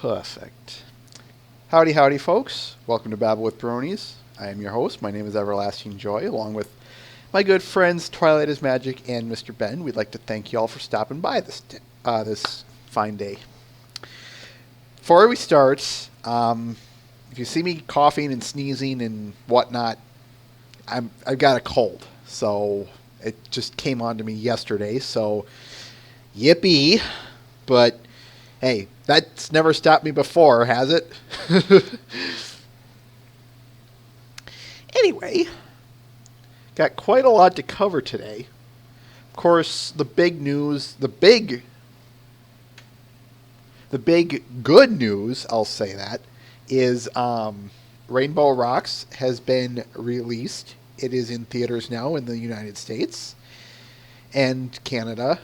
Perfect. Howdy, howdy, folks. Welcome to Babble with Bronies. I am your host. My name is Everlasting Joy, along with my good friends Twilight is Magic and Mr. Ben. We'd like to thank you all for stopping by this fine day. Before we start, if you see me coughing and sneezing and whatnot, I've got a cold. So it just came on to me yesterday. So yippee. But hey, that's never stopped me before, has it? Anyway, got quite a lot to cover today. Of course, the big news, the big good news, I'll say that, is Rainbow Rocks has been released. It is in theaters now in the United States and Canada.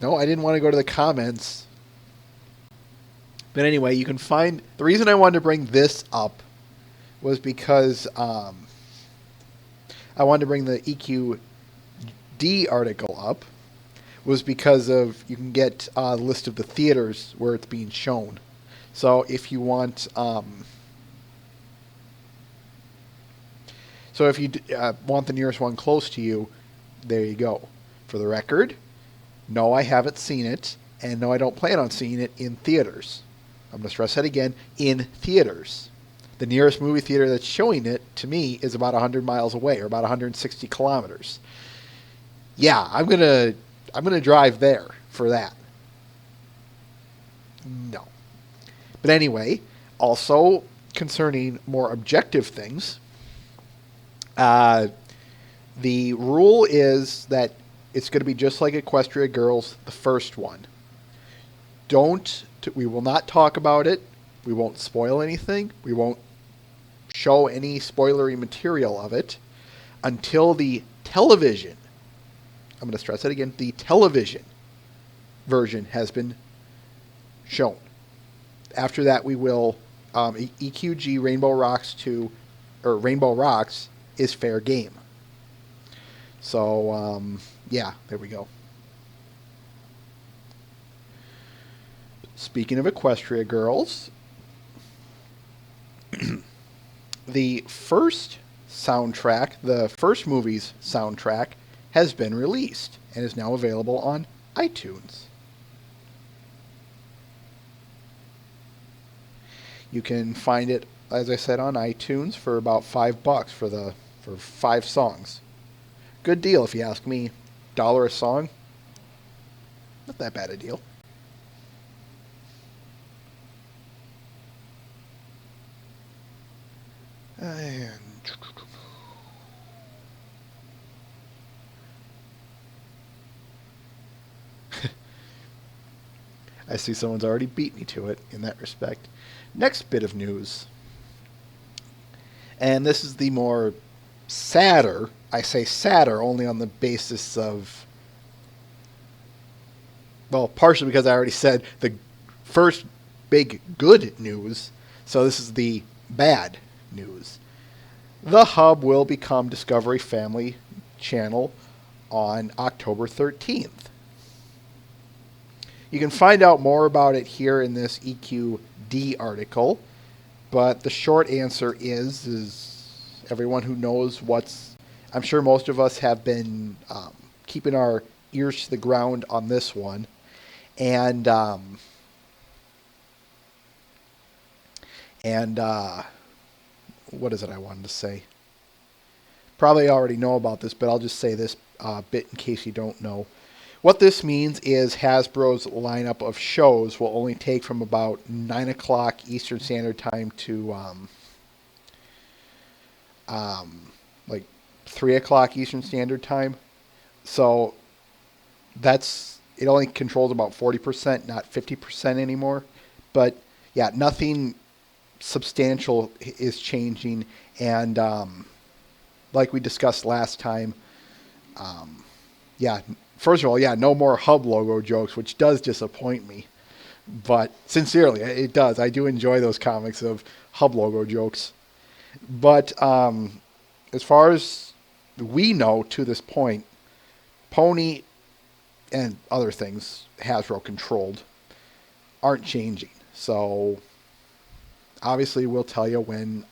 No, I didn't want to go to the comments. But anyway, you can find... The reason I wanted to bring this up was because I wanted to bring the EQD article up. Was because of... You can get a list of the theaters where it's being shown. So if you want... So if you want the nearest one close to you, there you go. For the record... No, I haven't seen it, and no, I don't plan on seeing it in theaters. I'm going to stress that again, in theaters. The nearest movie theater that's showing it, to me, is about 100 miles away, or about 160 kilometers. Yeah, I'm gonna drive there for that. No. But anyway, also, concerning more objective things, the rule is that it's going to be just like Equestria Girls, the first one. We will not talk about it. We won't spoil anything. We won't show any spoilery material of it until the television, I'm going to stress that again, the television version has been shown. After that, we will, EQG Rainbow Rocks Rainbow Rocks is fair game. So, yeah, there we go. Speaking of Equestria Girls, the first movie's soundtrack has been released and is now available on iTunes. You can find it, as I said, on iTunes for about $5 for 5 songs. Good deal, if you ask me. $1 a song. Not that bad a deal. And I see someone's already beat me to it in that respect. Next bit of news. And this is the more sadder. I say sadder only on the basis of, well, partially because I already said the first big good news, so this is the bad news. The Hub will become Discovery Family Channel on October 13th. You can find out more about it here in this EQD article, but the short answer is everyone who knows I'm sure most of us have been keeping our ears to the ground on this one. And what is it I wanted to say? Probably already know about this, but I'll just say this bit in case you don't know. What this means is Hasbro's lineup of shows will only take from about 9 o'clock Eastern Standard Time to like 3 o'clock Eastern Standard Time. So it only controls about 40%, not 50% anymore. But yeah, nothing substantial is changing. And like we discussed last time, first of all, no more Hub logo jokes, which does disappoint me. But sincerely, it does. I do enjoy those comics of Hub logo jokes. But as far as we know to this point, Pony and other things Hasbro controlled aren't changing. So obviously we'll tell you when,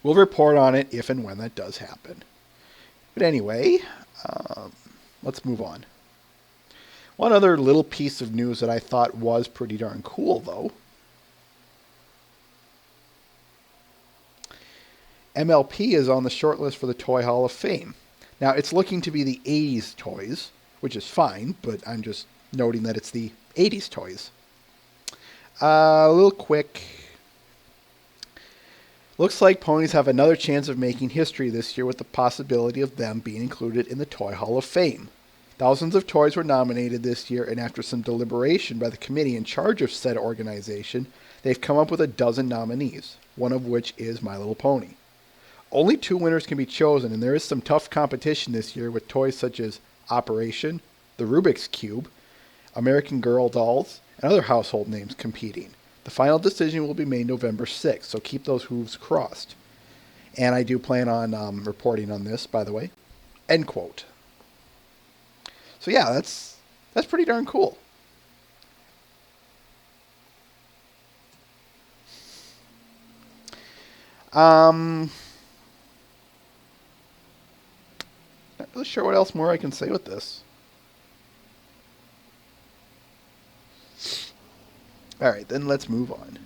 we'll report on it if and when that does happen. But anyway, let's move on. One other little piece of news that I thought was pretty darn cool, though. MLP is on the short list for the Toy Hall of Fame. Now, it's looking to be the 80s toys, which is fine, but I'm just noting that it's the 80s toys. A little quick. Looks like ponies have another chance of making history this year with the possibility of them being included in the Toy Hall of Fame. Thousands of toys were nominated this year, and after some deliberation by the committee in charge of said organization, they've come up with a dozen nominees, one of which is My Little Pony. Only 2 winners can be chosen, and there is some tough competition this year with toys such as Operation, the Rubik's Cube, American Girl dolls, and other household names competing. The final decision will be made November 6th, so keep those hooves crossed. And I do plan on reporting on this, by the way. End quote. So yeah, that's pretty darn cool. Not really sure what else more I can say with this. All right, then let's move on.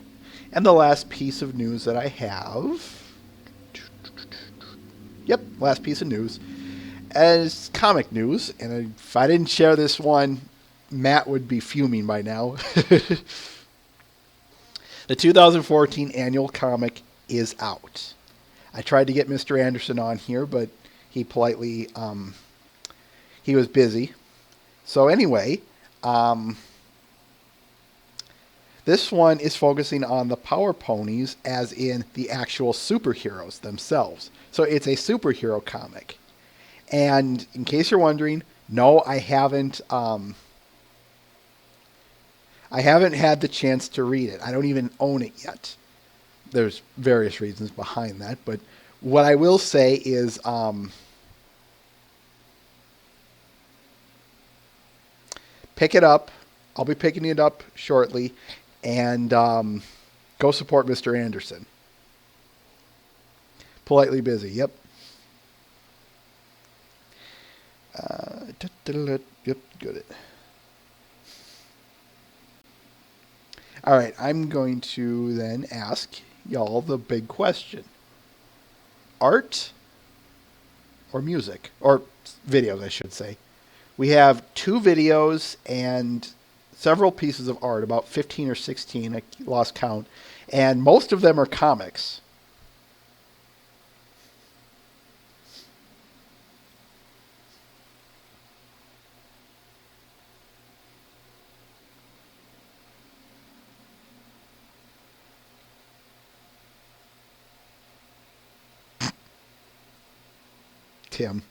And the last piece of news that I have... Yep, last piece of news. As comic news, and if I didn't share this one, Matt would be fuming by now. The 2014 annual comic is out. I tried to get Mr. Anderson on here, but he politely, he was busy. So anyway, this one is focusing on the Power Ponies as in the actual superheroes themselves. So it's a superhero comic. And in case you're wondering, no, I haven't had the chance to read it. I don't even own it yet. There's various reasons behind that, but what I will say is pick it up. I'll be picking it up shortly, and go support Mr. Anderson. Politely busy, yep. Yep, good. All right, I'm going to then ask y'all the big question. Art or music? Or videos, I should say. We have 2 videos and several pieces of art, about 15 or 16, I lost count, and most of them are comics. Tim.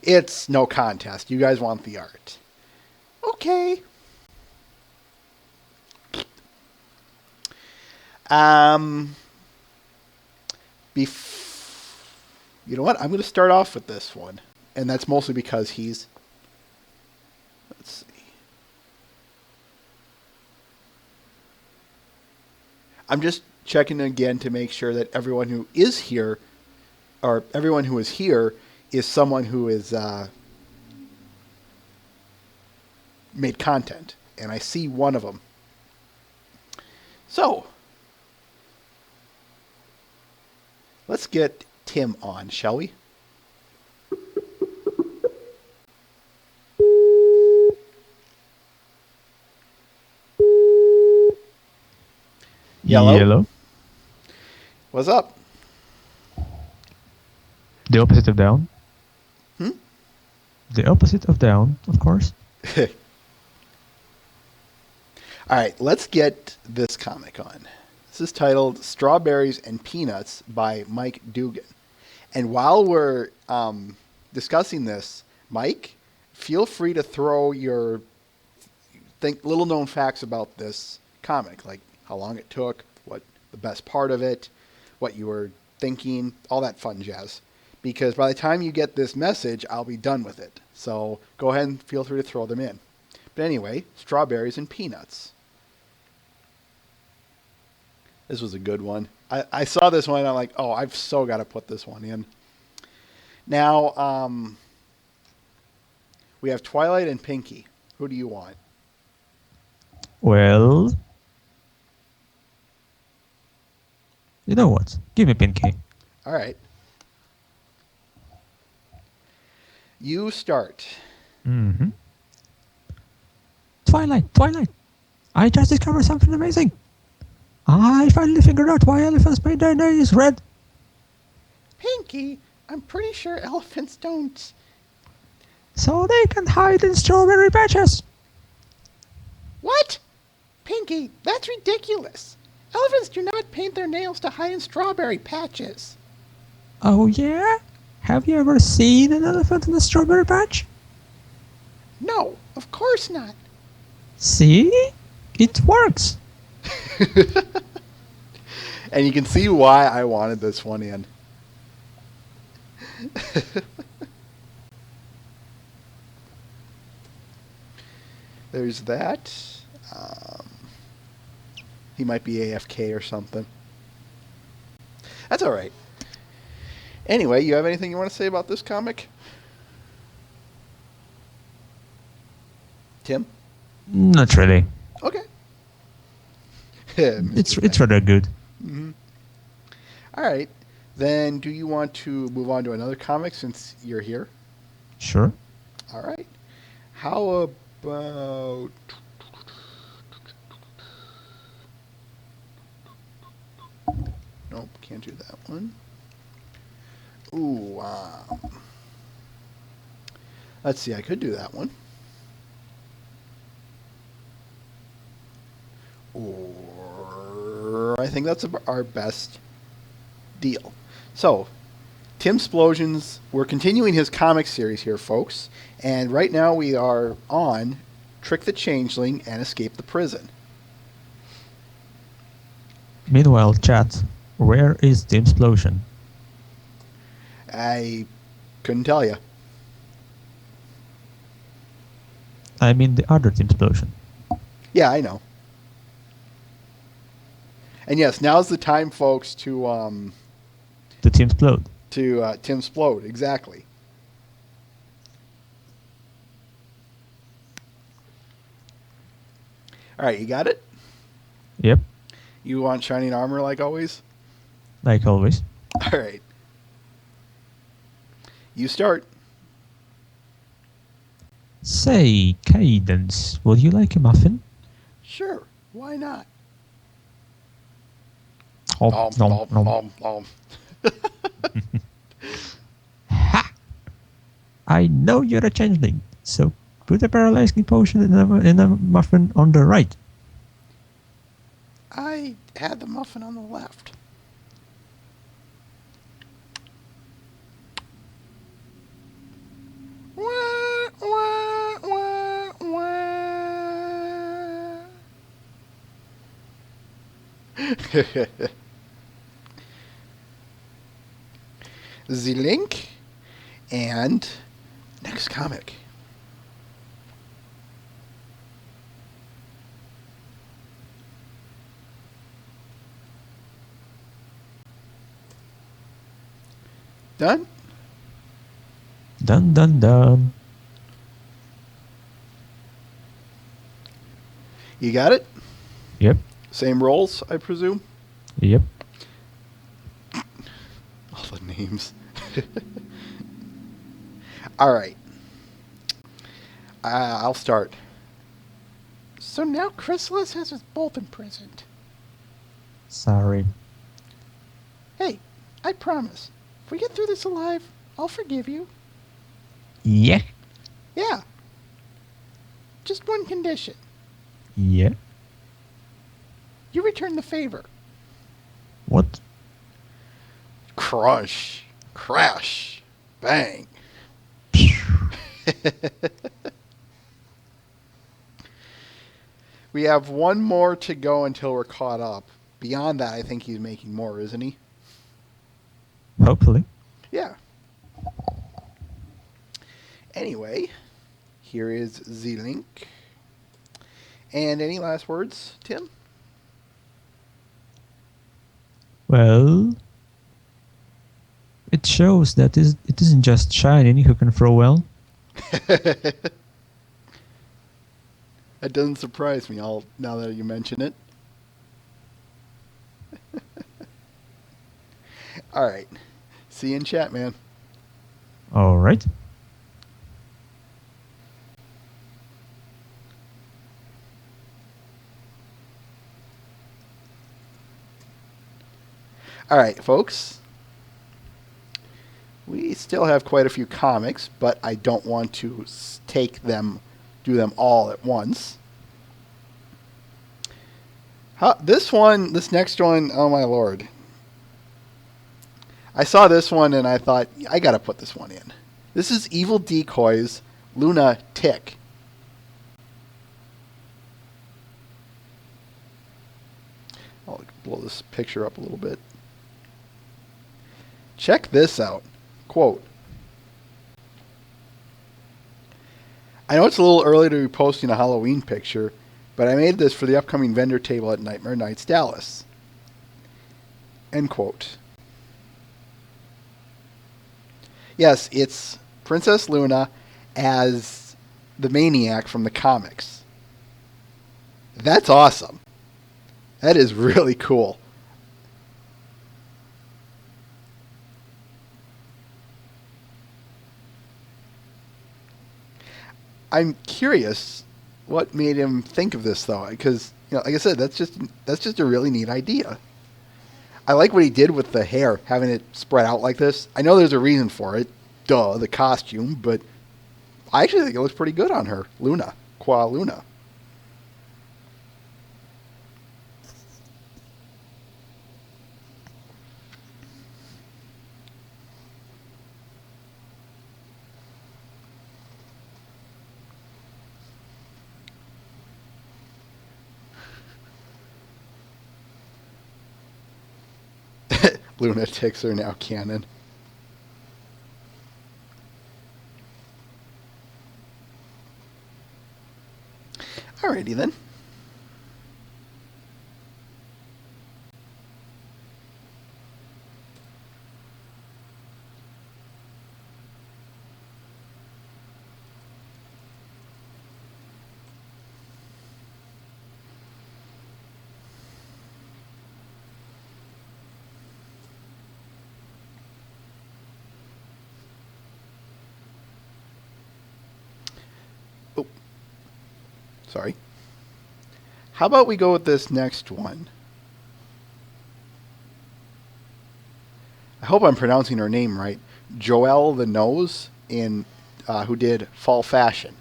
It's no contest. You guys want the art. Okay. You know what? I'm going to start off with this one. And that's mostly because he's... Let's see. I'm just checking again to make sure that everyone who is here, or everyone who is here, is someone who is made content. And I see one of them. So, let's get Tim on, shall we? Yellow. Yellow. What's up? The opposite of down. Hmm? The opposite of down, of course. All right, let's get this comic on. This is titled Strawberries and Peanuts by Mike Dugan. And while we're discussing this, Mike, feel free to throw your little known facts about this comic, like how long it took, what the best part of it, what you were thinking, all that fun jazz. Because by the time you get this message, I'll be done with it. So go ahead and feel free to throw them in. But anyway, strawberries and peanuts. This was a good one. I saw this one and I'm like, oh, I've so got to put this one in. Now, we have Twilight and Pinky. Who do you want? Well, you know what? Give me Pinky. All right. You start. Mm-hmm. Twilight. I just discovered something amazing. I finally figured out why elephants paint their nails red. Pinky, I'm pretty sure elephants don't. So they can hide in strawberry patches. What? Pinky, that's ridiculous. Elephants do not paint their nails to hide in strawberry patches. Oh yeah? Have you ever seen an elephant in a strawberry patch? No, of course not. See? It works. And you can see why I wanted this one in. There's that. He might be AFK or something. That's all right. Anyway, you have anything you want to say about this comic? Tim? Not really. Okay. It's rather good. Mm-hmm. All right. Then do you want to move on to another comic since you're here? Sure. All right. How about... Nope, can't do that one. Ooh, let's see, I could do that one. Or I think that's our best deal. So, Tim Splosions, we're continuing his comic series here, folks. And right now we are on Trick the Changeling and Escape the Prison. Meanwhile, chat, where is the explosion? I couldn't tell you. I mean the other team explosion. Yeah, I know. And yes, now's the time, folks, to The team explode. Tim Splode, exactly. All right, you got it? Yep, You want shining armor like always? like always. All right. You start. Say, Cadence, would you like a muffin? Sure, why not? Nom, nom, nom. nom. Ha! I know you're a changeling, so put a paralyzing potion in a muffin on the right. I had the muffin on the left. Wah, wah, wah, wah. The link and next comic. Done? Dun dun dun. You got it? Yep, Same roles, I presume? yep. All the names. All right. I'll start. So now Chrysalis has us both imprisoned. Sorry. Hey, I promise. If we get through this alive, I'll forgive you. Yeah. Yeah. Just one condition. Yeah. You return the favor. What? Crush. Crash. Bang. We have one more to go until we're caught up. Beyond that, I think he's making more, isn't he? Hopefully. Yeah. Anyway, here is the link. And any last words, Tim? Well, it shows that it isn't just Shiny who can throw well. That doesn't surprise me now that you mention it. All right. See you in chat, man. All right. All right, folks. We still have quite a few comics, but I don't want to do them all at once. This next one, oh my lord. I saw this one and I thought, I gotta put this one in. This is Evil Decoys, Luna Tick. I'll blow this picture up a little bit. Check this out. Quote, I know it's a little early to be posting a Halloween picture, but I made this for the upcoming vendor table at Nightmare Nights Dallas. End quote. Yes, it's Princess Luna as the maniac from the comics. That's awesome. That is really cool. I'm curious what made him think of this though, because like I said, that's just a really neat idea. I like what he did with the hair, having it spread out like this. I know there's a reason for it, duh, the costume, but I actually think it looks pretty good on her, Luna, Qua Luna. Lunatics are now canon. Alrighty then. Oh, sorry. How about we go with this next one? I hope I'm pronouncing her name right. Joelle the Nose, who did Fall Fashion.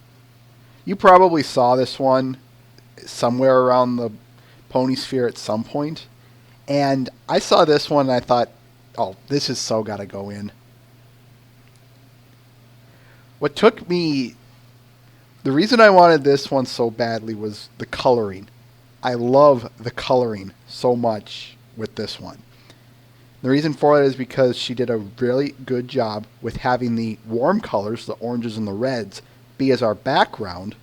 You probably saw this one somewhere around the Pony Sphere at some point. And I saw this one and I thought, oh, this is so gotta go in. What took me... The reason I wanted this one so badly was the coloring. I love the coloring so much with this one. The reason for it is because she did a really good job with having the warm colors, the oranges and the reds, be as our background,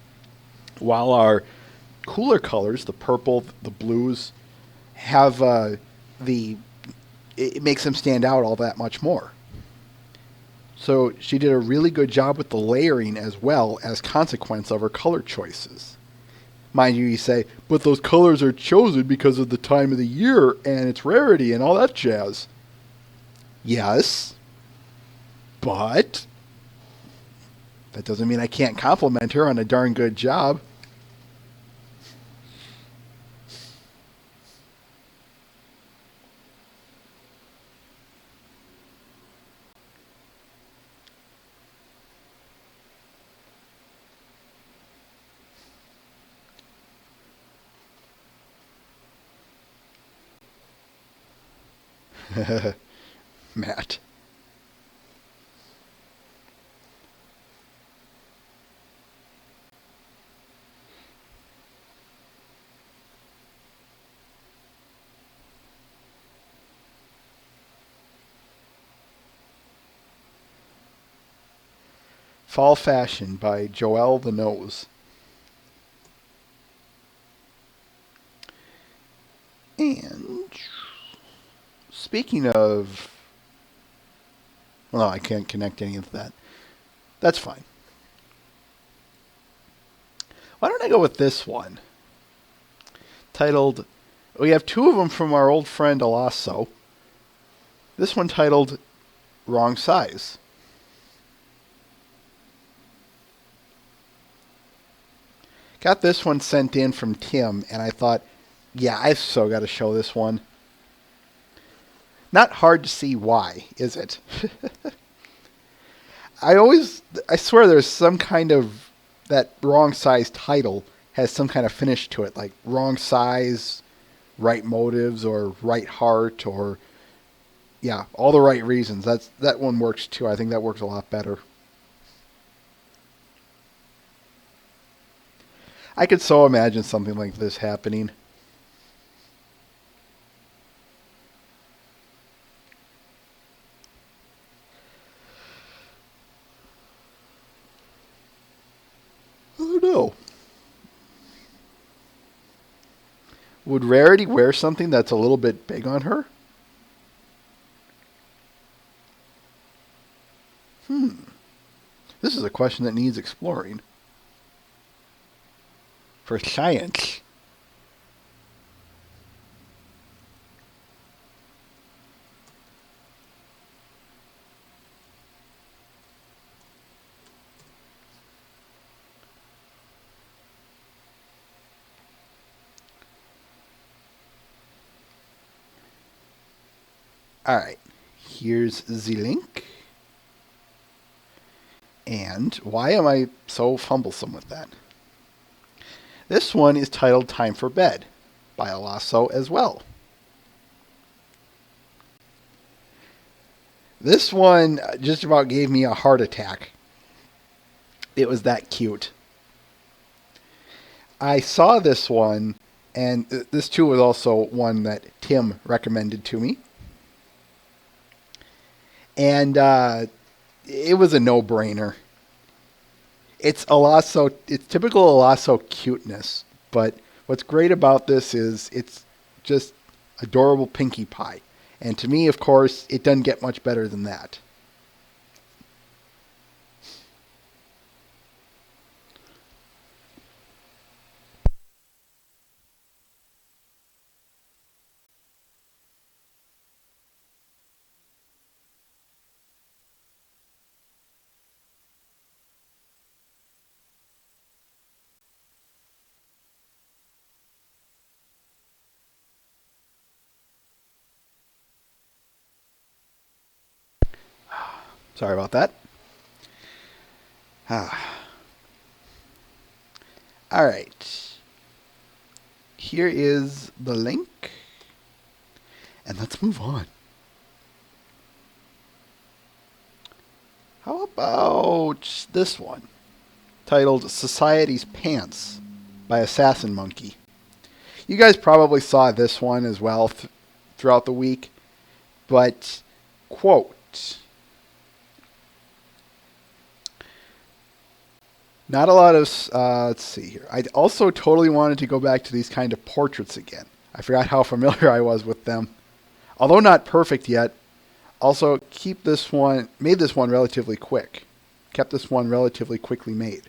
while our cooler colors, the purple, the blues, have it makes them stand out all that much more. So she did a really good job with the layering as well as consequence of her color choices. Mind you say, but those colors are chosen because of the time of the year and its rarity and all that jazz. Yes, but that doesn't mean I can't compliment her on a darn good job. Matt. Fall Fashion by Joelle the Nose. And speaking of... Well, I can't connect any of that. That's fine. Why don't I go with this one? Titled... We have two of them from our old friend Alasso. This one titled Wrong Size. Got this one sent in from Tim, and I thought, yeah, I've so got to show this one. Not hard to see why, is it? I swear there's some kind of, that wrong size title has some kind of finish to it, like wrong size, right motives, or right heart, or, yeah, all the right reasons. That one works too. I think that works a lot better. I could so imagine something like this happening. I don't know. Would Rarity wear something that's a little bit big on her? This is a question that needs exploring. For science. Alright, here's the link. And why am I so fumblesome with that? This one is titled Time for Bed by Alasso as well. This one just about gave me a heart attack. It was that cute. I saw this one, and this too was also one that Tim recommended to me. And it was a no-brainer. It's typical Alasso cuteness, but what's great about this is it's just adorable Pinkie Pie. And to me, of course, it doesn't get much better than that. Sorry about that. All right. Here is the link. And let's move on. How about this one? Titled Society's Pants by Assassin Monkey. You guys probably saw this one as well throughout the week. But, quote, not a lot of, let's see here. I also totally wanted to go back to these kind of portraits again. I forgot how familiar I was with them. Although not perfect yet, also made this one relatively quick. Kept this one relatively quickly made.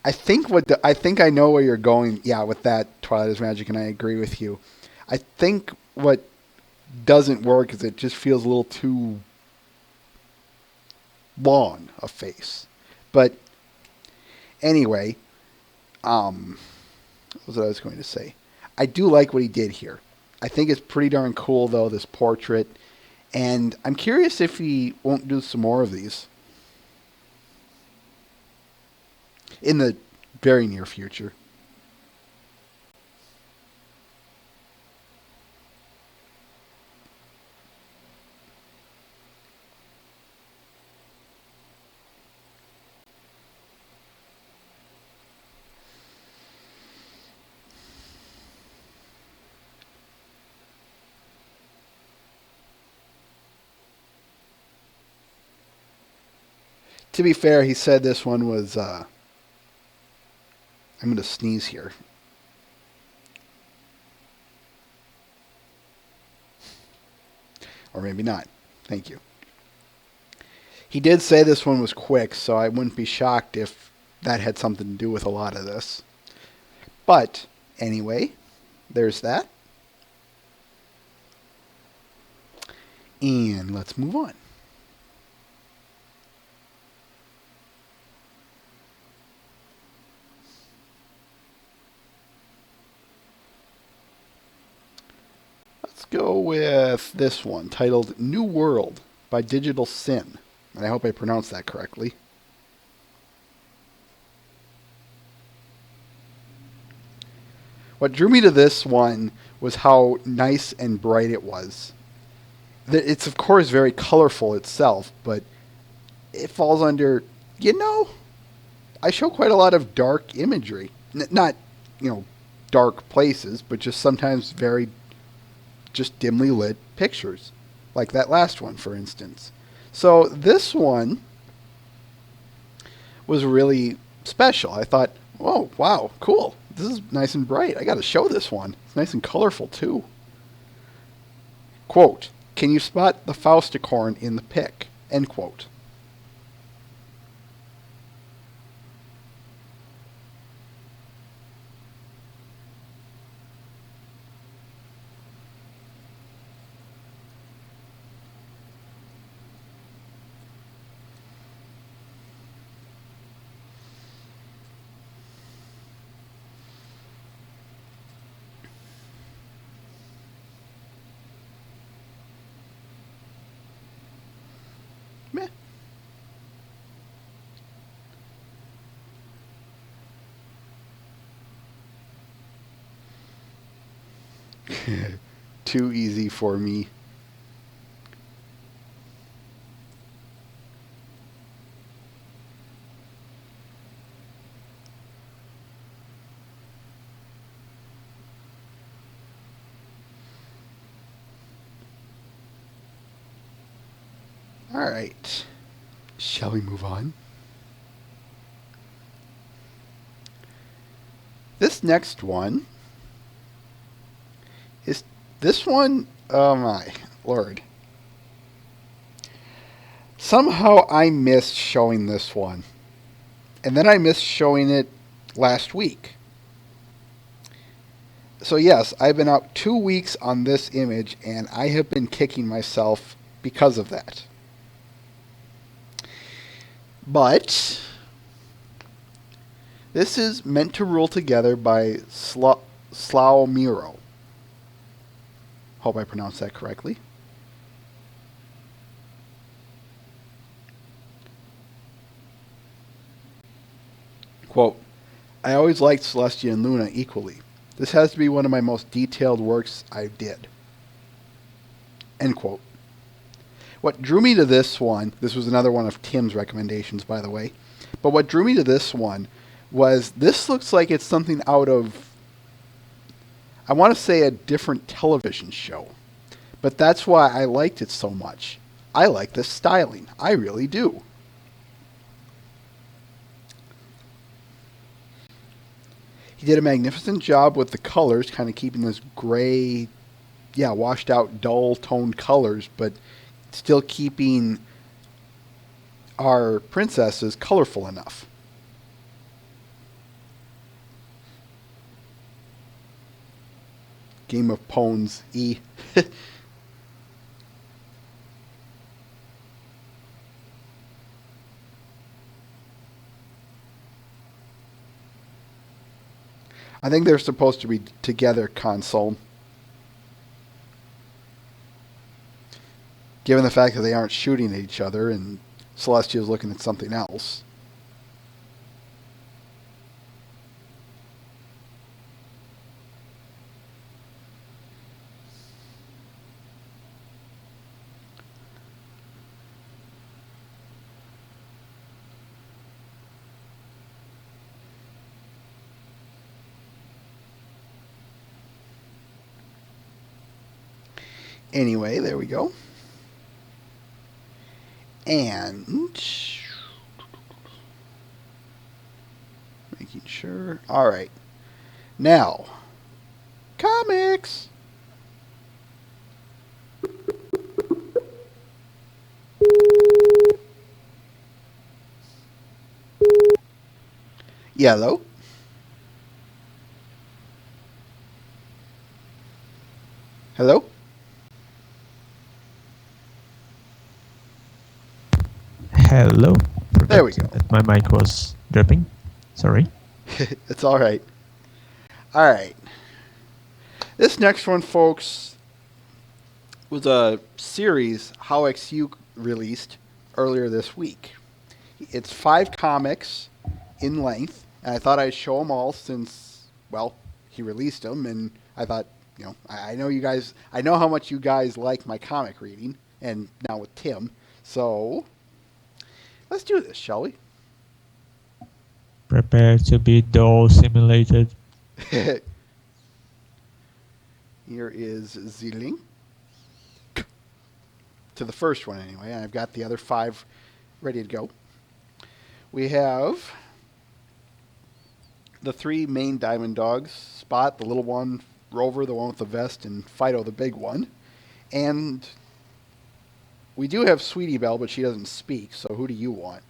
I think I know where you're going, yeah, with that Twilight is Magic, and I agree with you. I think what doesn't work is it just feels a little too long a face. But anyway, what was what I was going to say? I do like what he did here. I think it's pretty darn cool, though, this portrait. And I'm curious if he won't do some more of these in the very near future. To be fair, he said this one was, I'm going to sneeze here. Or maybe not. Thank you. He did say this one was quick, so I wouldn't be shocked if that had something to do with a lot of this. But, anyway, there's that. And let's move on. Let's go with this one, titled New World by Digital Sin. And I hope I pronounced that correctly. What drew me to this one was how nice and bright it was. It's, of course, very colorful itself, but it falls under, I show quite a lot of dark imagery. Not, dark places, but just sometimes very just dimly lit pictures. Like that last one, for instance. So this one was really special. I thought, oh, wow, cool. This is nice and bright. I got to show this one. It's nice and colorful, too. Quote, can you spot the Fausticorn in the pic? End quote. Meh. Too easy for me. All right. Shall we move on? This next one is this one. Oh my Lord. Somehow I missed showing this one. And then I missed showing it last week. So yes, I've been out 2 weeks on this image and I have been kicking myself because of that. But this is Meant to Rule Together by Slaumiro. Hope I pronounced that correctly. Quote, I always liked Celestia and Luna equally. This has to be one of my most detailed works I did. End quote. What drew me to this one, this was another one of Tim's recommendations, by the way, but what drew me to this one was this looks like it's something out of, I want to say, a different television show. But that's why I liked it so much. I like this styling. I really do. He did a magnificent job with the colors, kind of keeping this gray, washed out, dull toned colors, but still keeping our princesses colorful enough. Game of Pawns E. I think they're supposed to be together console. Given the fact that they aren't shooting at each other and Celestia's looking at something else. Anyway, there we go. And sure. All right. Now, comics. Yellow. Hello? Hello. There we go. That my mic was dripping. Sorry. It's all right. All right. This next one, folks, was a series How XU released earlier this week. It's 5 comics in length, and I thought I'd show them all since, well, he released them, and I thought, you know, I know you guys, I know how much you guys like my comic reading, and now with Tim, so let's do this, shall we? Prepare to be doll simulated. Here is the link to the first one anyway, and I've got the other 5 ready to go. We have the 3 main diamond dogs, Spot, the little one, Rover, the one with the vest, and Fido, the big one. And we do have Sweetie Belle, but she doesn't speak, so who do you want?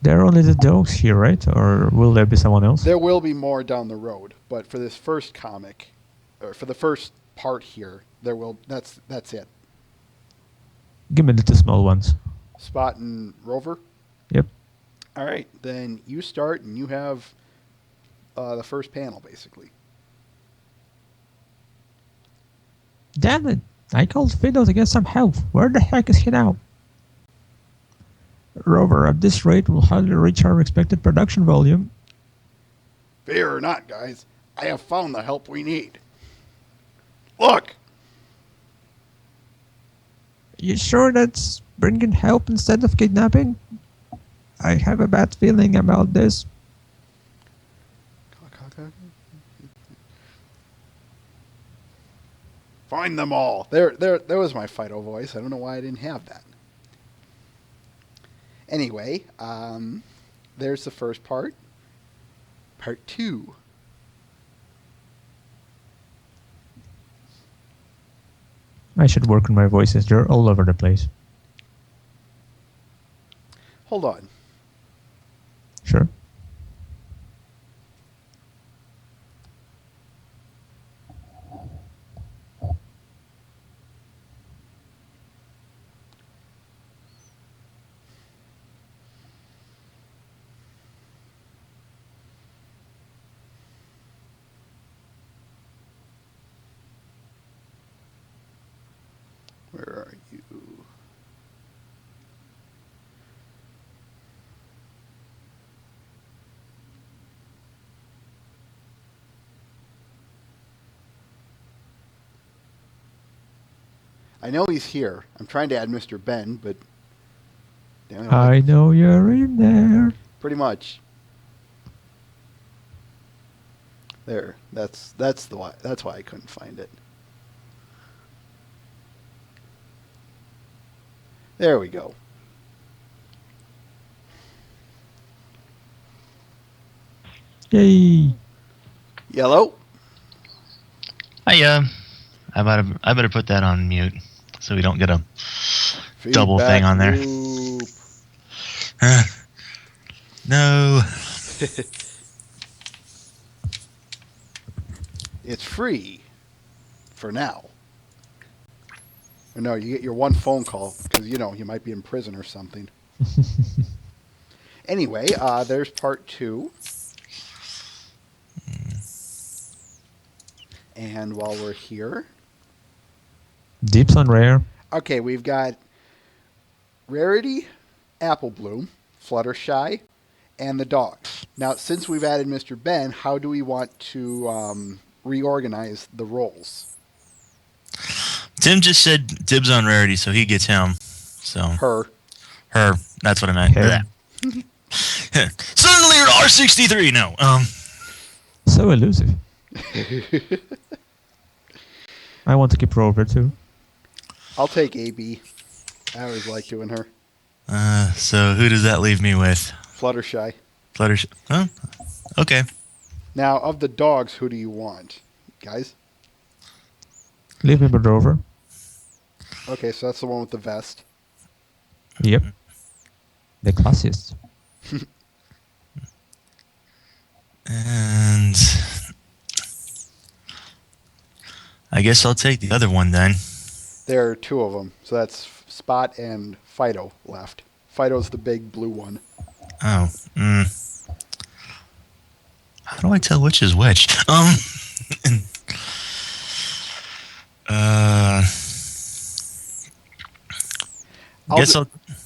There are only the dogs here, right? Or will there be someone else? There will be more down the road, but for this first comic, or for the first part here, there will. That's it. Give me the 2 small ones. Spot and Rover. Yep. All right, then you start, and you have the first panel, basically. Damn it! I called Fido to get some help. Where the heck is he now? Rover, at this rate, will hardly reach our expected production volume. Fear or not, guys, I have found the help we need. Look! You sure that's bringing help instead of kidnapping? I have a bad feeling about this. Find them all. There was my Fido voice. I don't know why I didn't have that. Anyway, there's the first part. Part 2. I should work on my voices. They're all over the place. Hold on. Sure. Where are you? I know he's here. I'm trying to add Mr. Ben, but damn it, I know you're in there. pretty much. There. That's why I couldn't find it. There we go. Yay! Yellow. I better put that on mute so we don't get a double thing on there. Loop. No. It's free for now. Or no, you get your one phone call because, you know, you might be in prison or something. Anyway, there's part 2. And while we're here... Deeps on rare. Okay, we've got Rarity, Apple Bloom, Fluttershy, and the dogs. Now, since we've added Mr. Ben, how do we want to reorganize the roles? Tim just said dibs on Rarity, so he gets him. So Her. That's what I meant. Her. Suddenly you're R63. No. So elusive. I want to keep Rover too. I'll take AB. I always like doing her. So who does that leave me with? Fluttershy. Fluttershy. Huh? Okay. Now, of the dogs, who do you want, guys? Leave me with Rover. Okay, so that's the one with the vest. Yep. The classiest. And I guess I'll take the other one then. There are two of them, so that's Spot and Fido left. Fido's the big blue one. Oh. How do I tell which is which?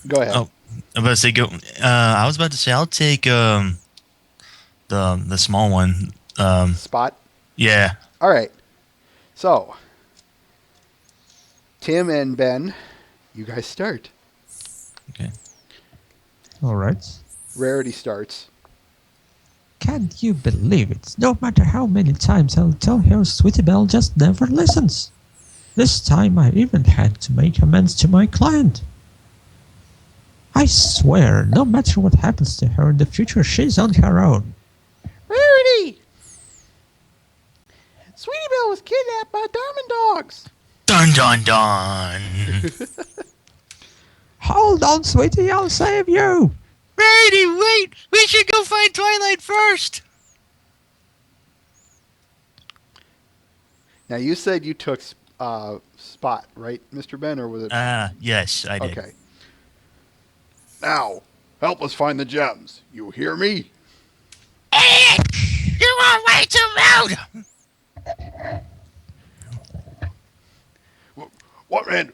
Go ahead. Oh, I'm about to say go. I was about to say I'll take the small one. Spot? Yeah. All right. So, Tim and Ben, you guys start. Okay. All right. Rarity starts. Can't you believe it? No matter how many times I'll tell her, Sweetie Belle just never listens. This time I even had to make amends to my client. I swear, no matter what happens to her in the future, she's on her own. Rarity! Sweetie Belle was kidnapped by diamond dogs. Dun dun dun. Hold on, sweetie, I'll save you. Rarity, wait! We should go find Twilight first. Now, you said you took Spot, right, Mr. Ben, or was it? Yes, I did. Okay. Now, help us find the gems. You hear me? Idiot! You are way too loud! What, man?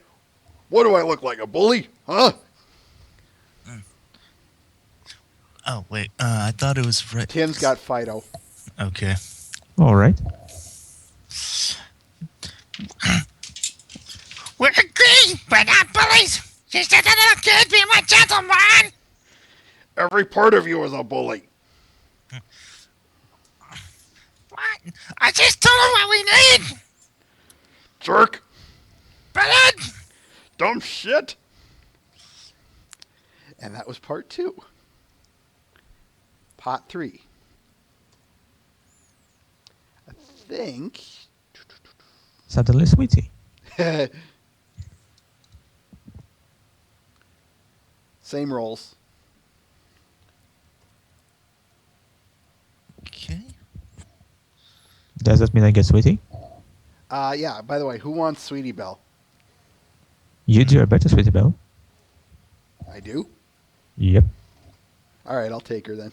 What do I look like, a bully? Huh? Oh, wait. I thought it was right. Tim's got Fido. Okay. All right. We're agreed, but not bullies. She's just a little kid being a gentleman. Every part of you is a bully. What? I just told her what we need. Jerk. Brilliant. Dumb shit. And that was part 2. Pot 3. I think... Suddenly, sweetie. Same rolls. Okay. Does that mean I get sweetie? Yeah, by the way, who wants Sweetie Belle? You do a better, Sweetie Belle. I do? Yep. All right, I'll take her then.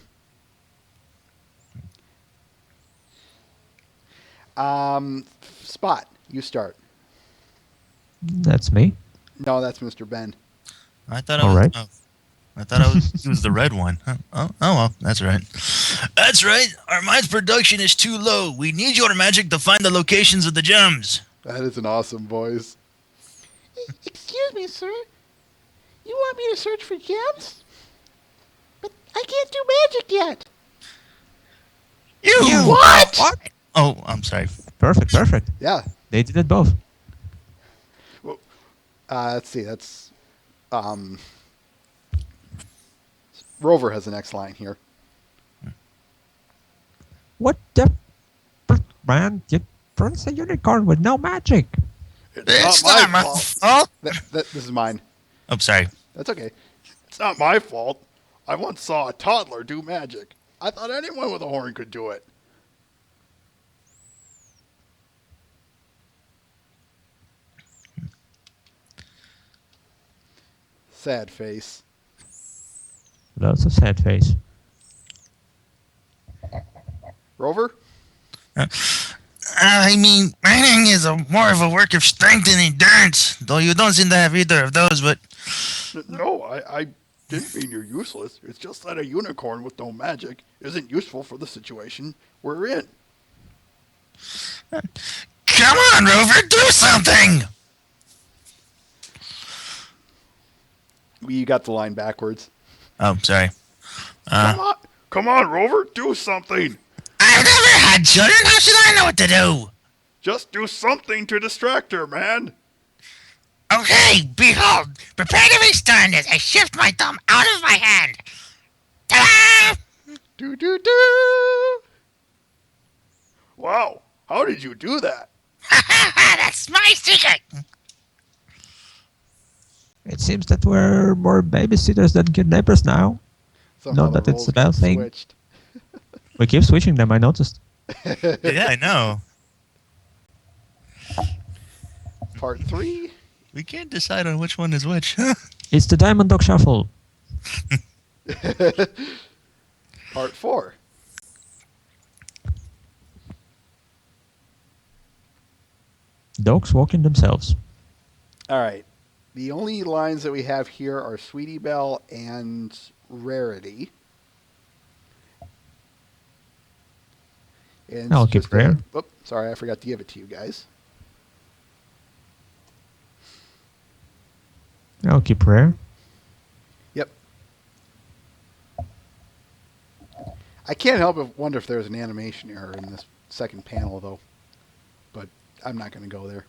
Spot, you start. That's me. No, that's Mr. Ben. I thought All right. He was the red one. Huh? Oh, well, that's right. That's right. Our mine's production is too low. We need your magic to find the locations of the gems. That is an awesome voice. Excuse me, sir. You want me to search for gems? But I can't do magic yet. You What? Oh, I'm sorry. Perfect. Yeah. They did it both. Well, let's see. That's Rover has the next line here. What the man? You prince a unicorn with no magic. It's not my fault. This is mine. I'm sorry. That's okay. It's not my fault. I once saw a toddler do magic. I thought anyone with a horn could do it. Sad face. Lots of sad face. Rover? I mean, writing is more of a work of strength and endurance, though you don't seem to have either of those, but... No, I didn't mean you're useless. It's just that a unicorn with no magic isn't useful for the situation we're in. Come on, Rover, do something! You got the line backwards. Oh, sorry. Come on, Rover, do something. I've never had children. How should I know what to do? Just do something to distract her, man. Okay, behold, prepare to be stunned as I shift my thumb out of my hand. Ta-da! Do do do! Wow, how did you do that? That's my secret. It seems that we're more babysitters than kidnappers now. Somehow Not the that it's roles a bad got thing. switched. We keep switching them, I noticed. Yeah, I know. Part 3. We can't decide on which one is which. It's the Diamond Dog Shuffle. Part 4. Dogs walking themselves. All right. The only lines that we have here are Sweetie Belle and Rarity. And I'll it's keep just Rare. Oop, sorry, I forgot to give it to you guys. I'll keep Rare. Yep. I can't help but wonder if there's an animation error in this second panel, though. But I'm not going to go there.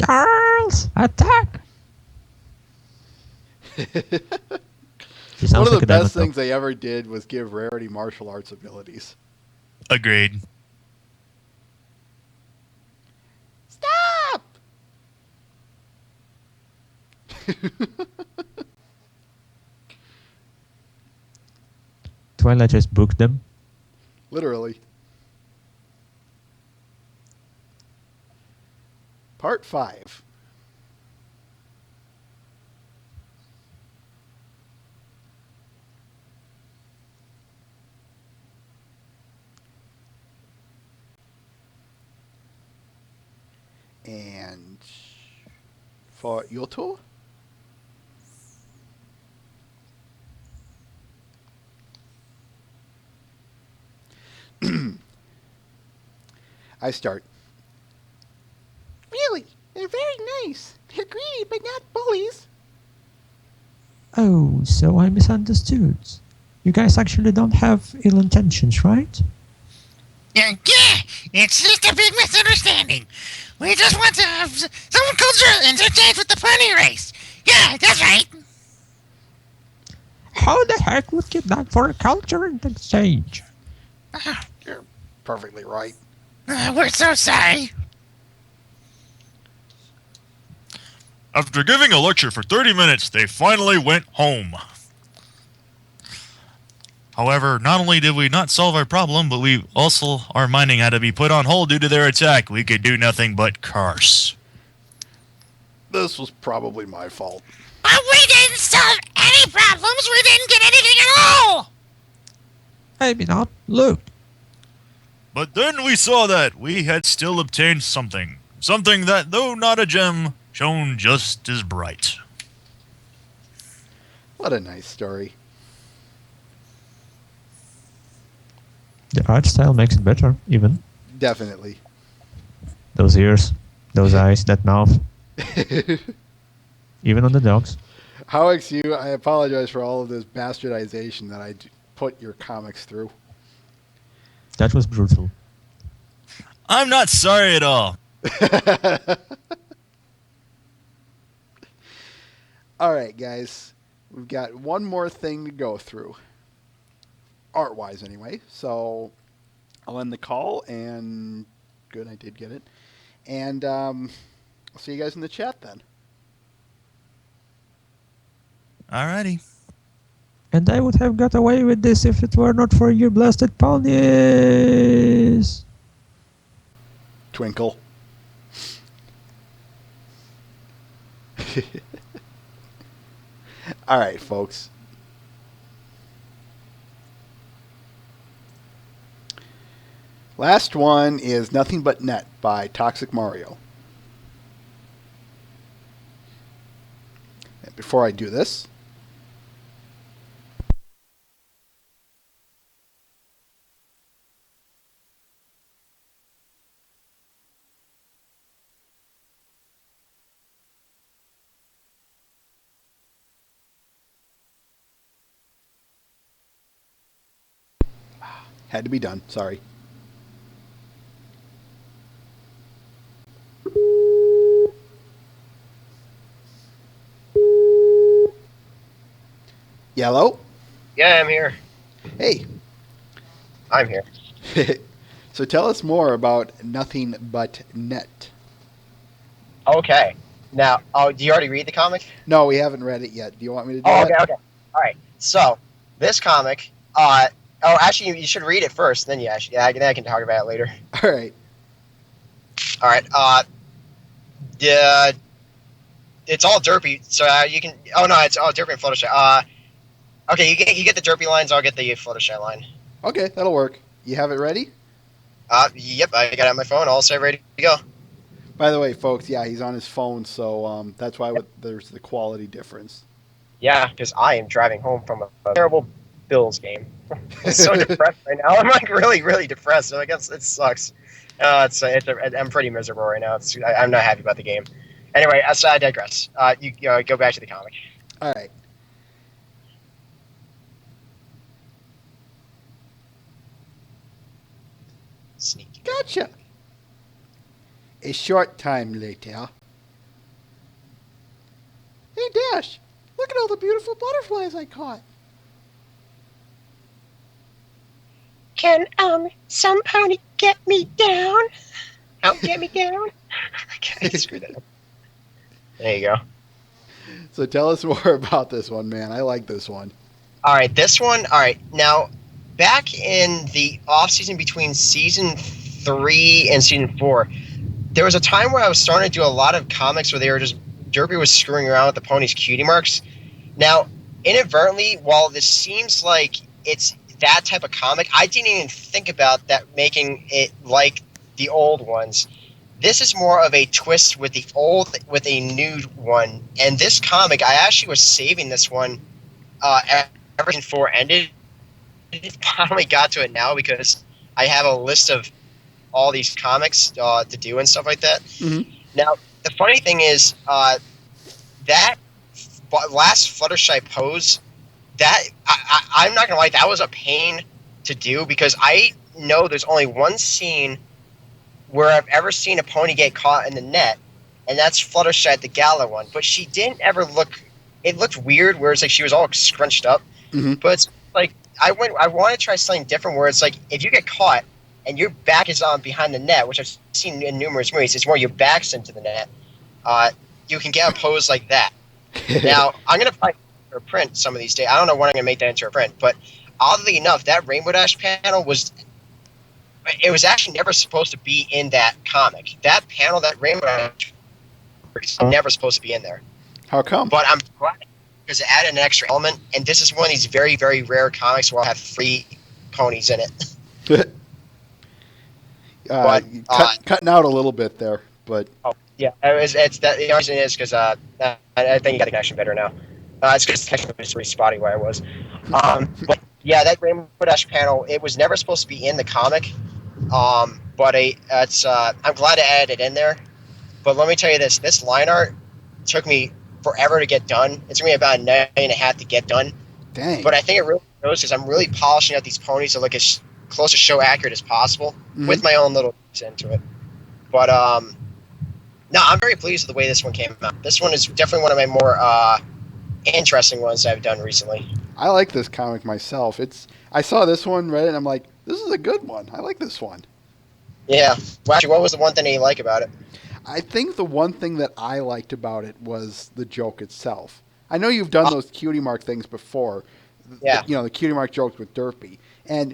Girls, attack! She One sounds of like the a diamond best dog. things they ever did was give Rarity martial arts abilities. Agreed. Stop! Twilight just booked them. Literally. Part 5. And for Yoto? I start. Really? They're very nice. They're greedy, but not bullies. Oh, so I misunderstood. You guys actually don't have ill intentions, right? Yeah, it's just a big misunderstanding. We just want to have some culture interchange with the pony race. Yeah, that's right. How the heck would you that for a culture exchange? You're perfectly right. We're so sorry. After giving a lecture for 30 minutes, they finally went home. However, not only did we not solve our problem, but our mining had to be put on hold due to their attack. We could do nothing but curse. This was probably my fault. But we didn't solve any problems. We didn't get anything at all. Maybe not. Look. But then we saw that we had still obtained something. Something that, though not a gem, shone just as bright. What a nice story. The art style makes it better, even. Definitely. Those ears, those eyes, that mouth. Even on the dogs. Howix, I apologize for all of this bastardization that I put your comics through. That was brutal. I'm not sorry at all. All right, guys. We've got one more thing to go through. Art-wise, anyway. So I'll end the call, and good, I did get it. And I'll see you guys in the chat then. Alrighty. And I would have got away with this if it were not for you blasted ponies. Twinkle. All right, folks. Last one is Nothing But Net by Toxic Mario. And before I do this, Had to be done. Sorry. Yellow? Yeah, I'm here. Hey. I'm here. So tell us more about Nothing But Net. Okay. Now, do you already read the comic? No, we haven't read it yet. Do you want me to do Oh, that? okay. All right. So, this comic, actually, you should read it first, then then I can talk about it later. All right. All right. The it's all derpy, so you can. Oh no, it's all derpy and Fluttershy. Okay, you get the derpy lines. I'll get the Fluttershy line. Okay, that'll work. You have it ready? Yep, I got it on my phone. All set, ready to go. By the way, folks, yeah, he's on his phone, so that's why there's the quality difference. Yeah, because I am driving home from a terrible Bills game. I'm so depressed right now. I'm like really, really depressed. I guess it sucks. I'm pretty miserable right now. I'm not happy about the game. Anyway, I digress. You go back to the comic. All right. Sneaky. Gotcha. A short time later. Hey, Dash, look at all the beautiful butterflies I caught. Can some pony get me down? Help get me down. Okay, screw that up. There you go. So tell us more about this one, man. I like this one. All right, this one. All right, now back in the off season between season 3 and season 4, there was a time where I was starting to do a lot of comics where they were just Derpy was screwing around with the pony's cutie marks. Now, inadvertently, while this seems like it's that type of comic, I didn't even think about that making it like the old ones. This is more of a twist with the old with a new one. And this comic, I actually was saving this one ever since 4 ended. I finally got to it now because I have a list of all these comics to do and stuff like that. Mm-hmm. Now, the funny thing is that last Fluttershy pose, that I'm not gonna lie, that was a pain to do because I know there's only one scene where I've ever seen a pony get caught in the net, and that's Fluttershy at the gala one. But she didn't ever look. It looked weird, where it's like she was all scrunched up. Mm-hmm. But it's like I want to try something different, where it's like if you get caught and your back is on behind the net, which I've seen in numerous movies, it's more your back's into the net. You can get a pose like that. Now I'm gonna probably print some of these days. I don't know when I'm gonna make that into a print, but oddly enough, that Rainbow Dash panel was actually never supposed to be in that comic. That panel, that Rainbow Dash, was never supposed to be in there. How come? But I'm glad because it added an extra element, and this is one of these very, very rare comics where I'll have 3 ponies in it. Cutting out a little bit there, but yeah, it's that. The reason is because I think you got the connection better now. It's because the connection was pretty spotty where I was. But yeah, that Rainbow Dash panel, it was never supposed to be in the comic. But I'm glad I added it in there. But let me tell you this line art took me forever to get done. It's going to be about a night and a half to get done. dang. But I think it really shows because I'm really polishing out these ponies to look as close to show accurate as possible with my own little into it. But no, I'm very pleased with the way this one came out. This one is definitely one of my more interesting ones I've done recently. I like this comic myself. I saw this one, read it, and I'm like, this is a good one. I like this one. Yeah. Well, actually, what was the one thing that you like about it? I think the one thing that I liked about it was the joke itself. I know you've done those cutie mark things before. Yeah. The cutie mark jokes with Derpy. And,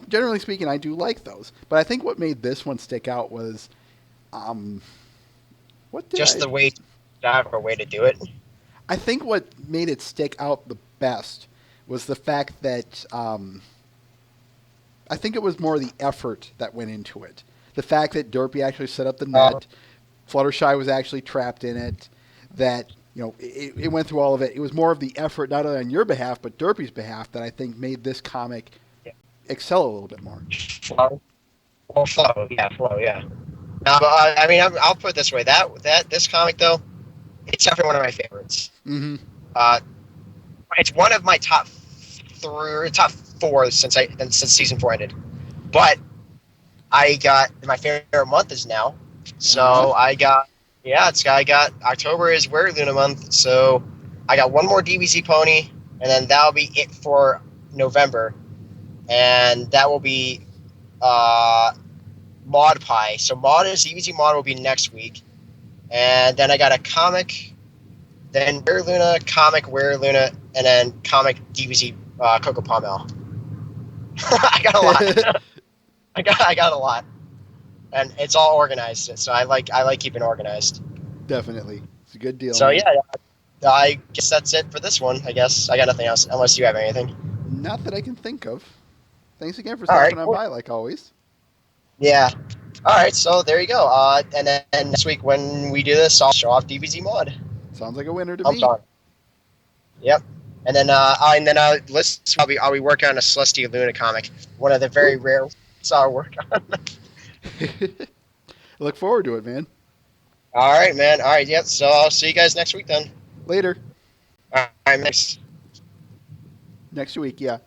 generally speaking, I do like those. But I think what made this one stick out was, the way to have a way to do it. I think what made it stick out the best was the fact that I think it was more the effort that went into it. The fact that Derpy actually set up the net, Fluttershy was actually trapped in it, that it went through all of it. It was more of the effort, not only on your behalf, but Derpy's behalf, that I think made this comic excel a little bit more. Flow, yeah. I'll put it this way: this comic though, it's definitely one of my favorites. Mm-hmm. It's one of my top 4 since season 4 ended. But I got my favorite month is now, so Uh-huh. I got October is Where Luna month, so I got one more DBZ pony, and then that'll be it for November, and that will be Mod Pie. So DBZ Mod will be next week, and then I got a comic, then Where Luna, comic Where Luna, and then comic DBZ Coco Pommel. I got a lot. I got a lot, and it's all organized. So I like keeping organized. Definitely. It's a good deal. So man. yeah, I guess that's it for this one. I guess I got nothing else unless you have anything. Not that I can think of. Thanks again for All stopping right, on cool. by, like always. Yeah. All right, so there you go. And then next week when we do this, I'll show off DBZ mod. Sounds like a winner to I'm me. done. Yep. And then I'll be working on a Celestia Luna comic, one of the very rare ones I'll work on. Look forward to it, man. All right, man. All right, yep. So I'll see you guys next week then. Later. All right, thanks. Next week, yeah.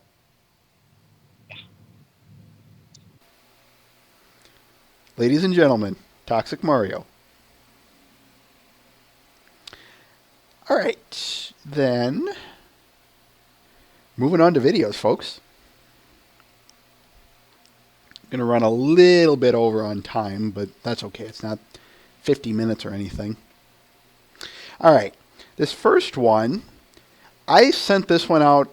Ladies and gentlemen, Toxic Mario. All right, then. Moving on to videos, folks. Going to run a little bit over on time, but that's okay. It's not 50 minutes or anything. All right, this first one, I sent this one out,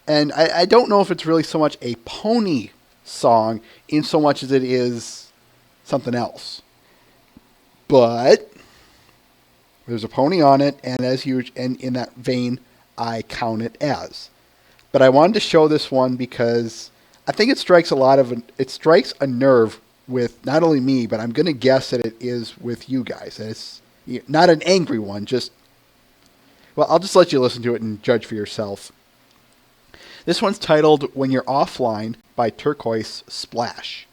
and I don't know if it's really so much a pony song in so much as it is something else. But there's a pony on it, and and in that vein, I count it as. But I wanted to show this one because I think it strikes a nerve with not only me, but I'm going to guess that it is with you guys. It's not an angry one, well, I'll just let you listen to it and judge for yourself. This one's titled When You're Offline by Turquoise Splash.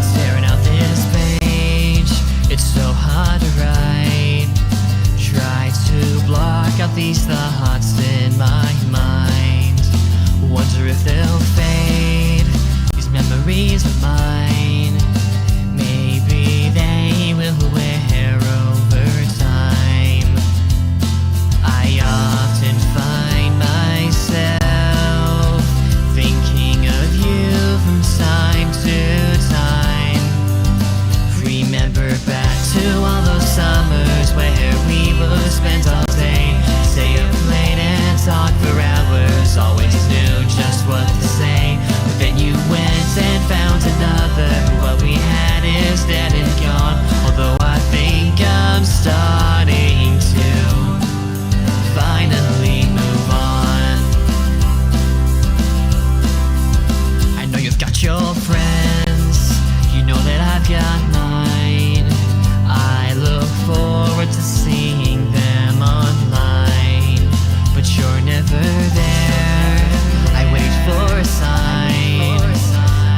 Staring out this page, it's so hard to write. Try to block out these thoughts in my mind. Wonder if they'll fade, these memories of mine. Maybe they will wear over time. I often find myself thinking of you from time to time. Remember back to all those summers where we would spend all day, stay up late and talk for hours. Always knew just what to say, but then you went and found another. What we had is dead and gone. Although I think I'm starting to finally move on. I know you've got your friends, you know that I've got mine. I look forward to seeing them online, but you're never there. I wait for a sign.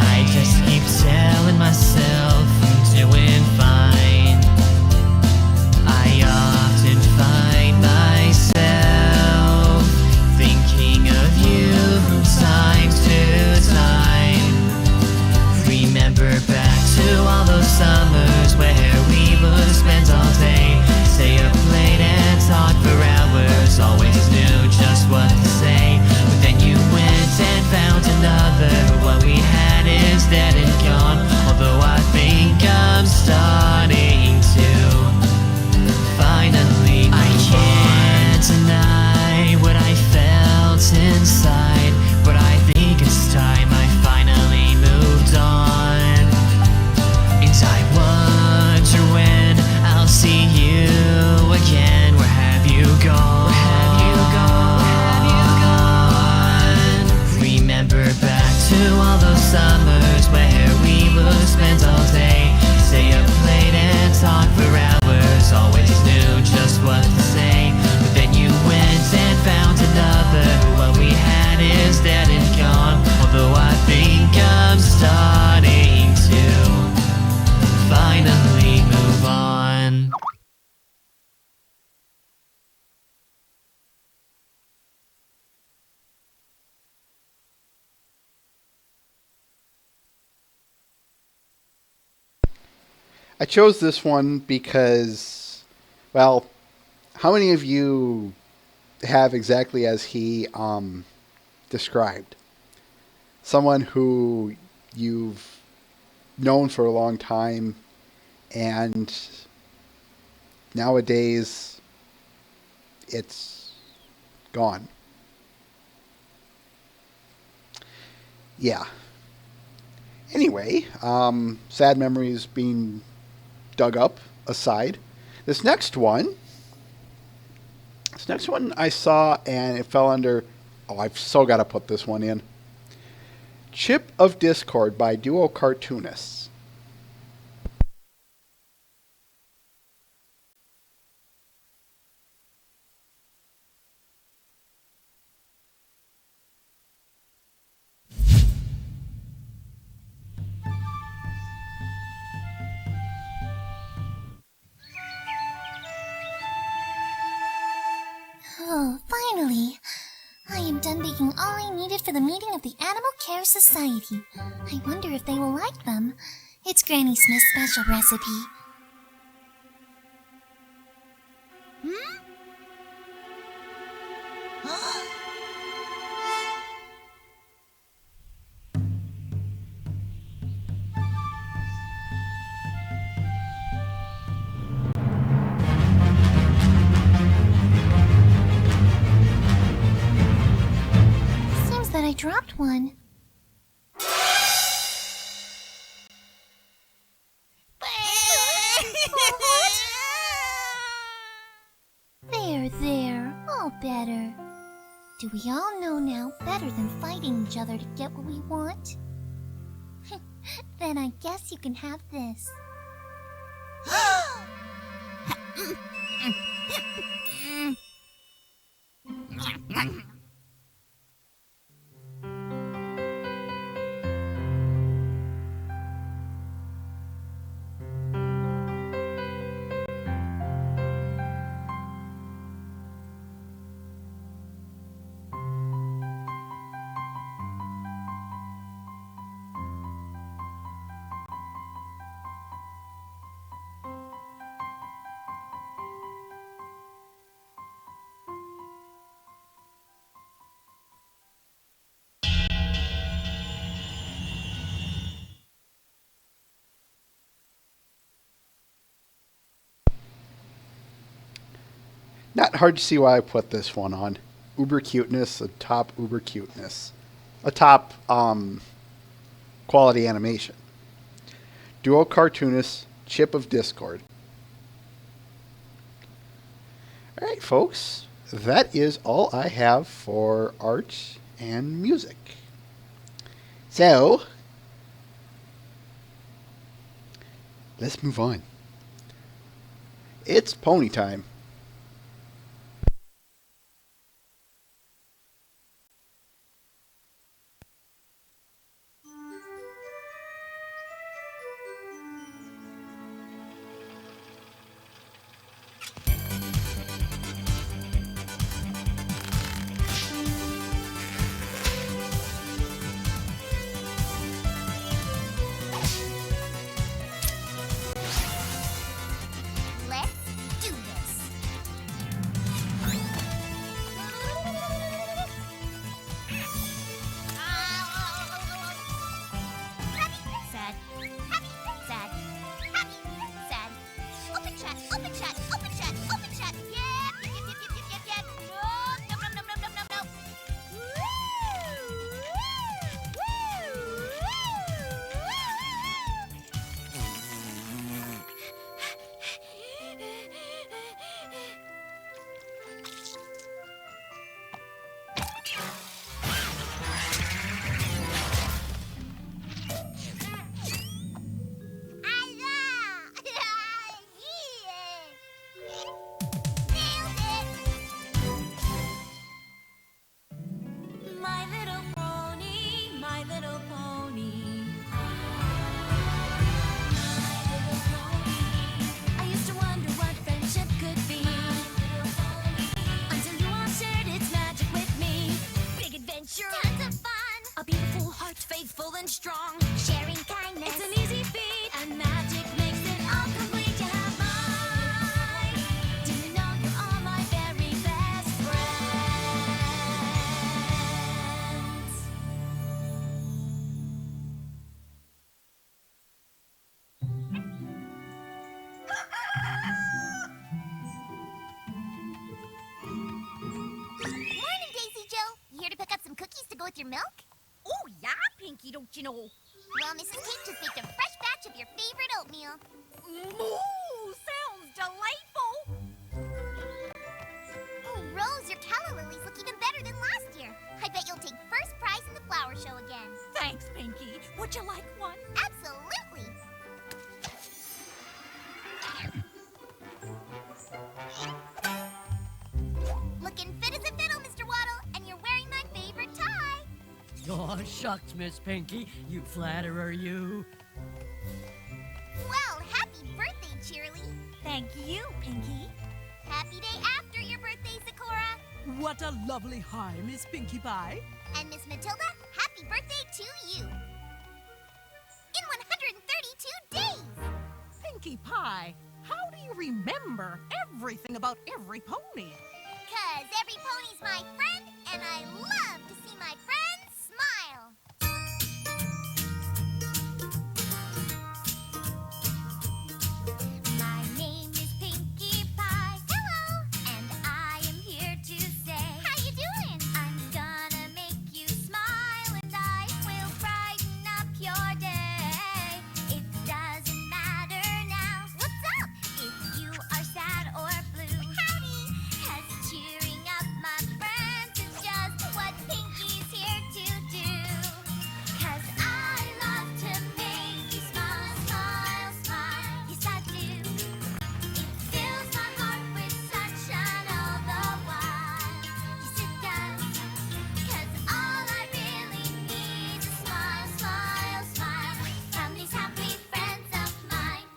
I just keep telling myself I'm doing fine. I often find myself thinking of you from time to time. Remember back to all those summers where we would spend all day, stay up late and talk for hours. Always knew just what to say, but then you went and found another. What we had is dead and gone. Although I think I'm starting to finally move on. I can't deny what I felt inside, but I think it's time I finally moved on. And I wonder when I'll see you again. Where have you gone? Where have you gone? Where have you gone? Remember back to all those summers where we would spend all day, stay up late and talk for hours. Always knew just what to say, but then you went and found another. What we had is I chose this one because, well, how many of you have exactly as he described? Someone who you've known for a long time, and nowadays it's gone. Yeah. Anyway, sad memories being dug up aside. This next one I saw and it fell under, oh, I've so got to put this one in. Chip of Discord by Duo Cartoonists. Oh, finally! I am done baking all I needed for the meeting of the Animal Care Society. I wonder if they will like them. It's Granny Smith's special recipe. Hmm? Seems that I dropped one. There, all better. Do we all know now better than fighting each other to get what we want? Then I guess you can have this. Not hard to see why I put this one on. Uber cuteness, a top uber cuteness. A top quality animation. Duo Cartoonist, Chip of Discord. Alright, folks. That is all I have for art and music. So, let's move on. It's pony time. Let's do this. Sad. Happy. Sad. Happy. Sad. Open chat. Open chat. Open chat. Open chat. Yep. No. My little pony, my little pony. I used to wonder what friendship could be. Until you all shared its magic with me. Big adventure, tons of fun. A beautiful heart, faithful and strong. Sharing kindness, it's an easy feat, and magic makes it all milk? Oh, yeah, Pinky, don't you know? Well, Mrs. Cake just baked a fresh batch of your favorite oatmeal. Moo! Sounds delightful! Oh, Rose, your calla lily's look even better than last year. I bet you'll take first prize in the flower show again. Thanks, Pinky. Would you like one? Absolutely. Looking fit as a fiddle, Mr. Waddle, and you're wearing my favorite tie. Oh, shucks, Miss Pinky. You flatterer, you. Well, happy birthday, Cheerly. Thank you, Pinky. Happy day after your birthday, Zecora. What a lovely hi, Miss Pinkie Pie. And Miss Matilda, happy birthday to you. In 132 days. Pinkie Pie, how do you remember everything about every pony? 'Cause every pony's my friend, and I love to see my friends smile. My name is Pinkie Pie. Hello. And I am here to say, how you doing? I'm gonna make you smile, and I will brighten up your day. It doesn't matter now. What's up? If you are sad or blue. Howdy. 'Cause cheering up my friends is just what Pinkie's here to do. 'Cause I love to make you smile, smile, smile. Yes, I do. It fills my heart with sunshine all the while. Yes, it does. 'Cause all I really need is a smile, smile, smile from these happy friends of mine.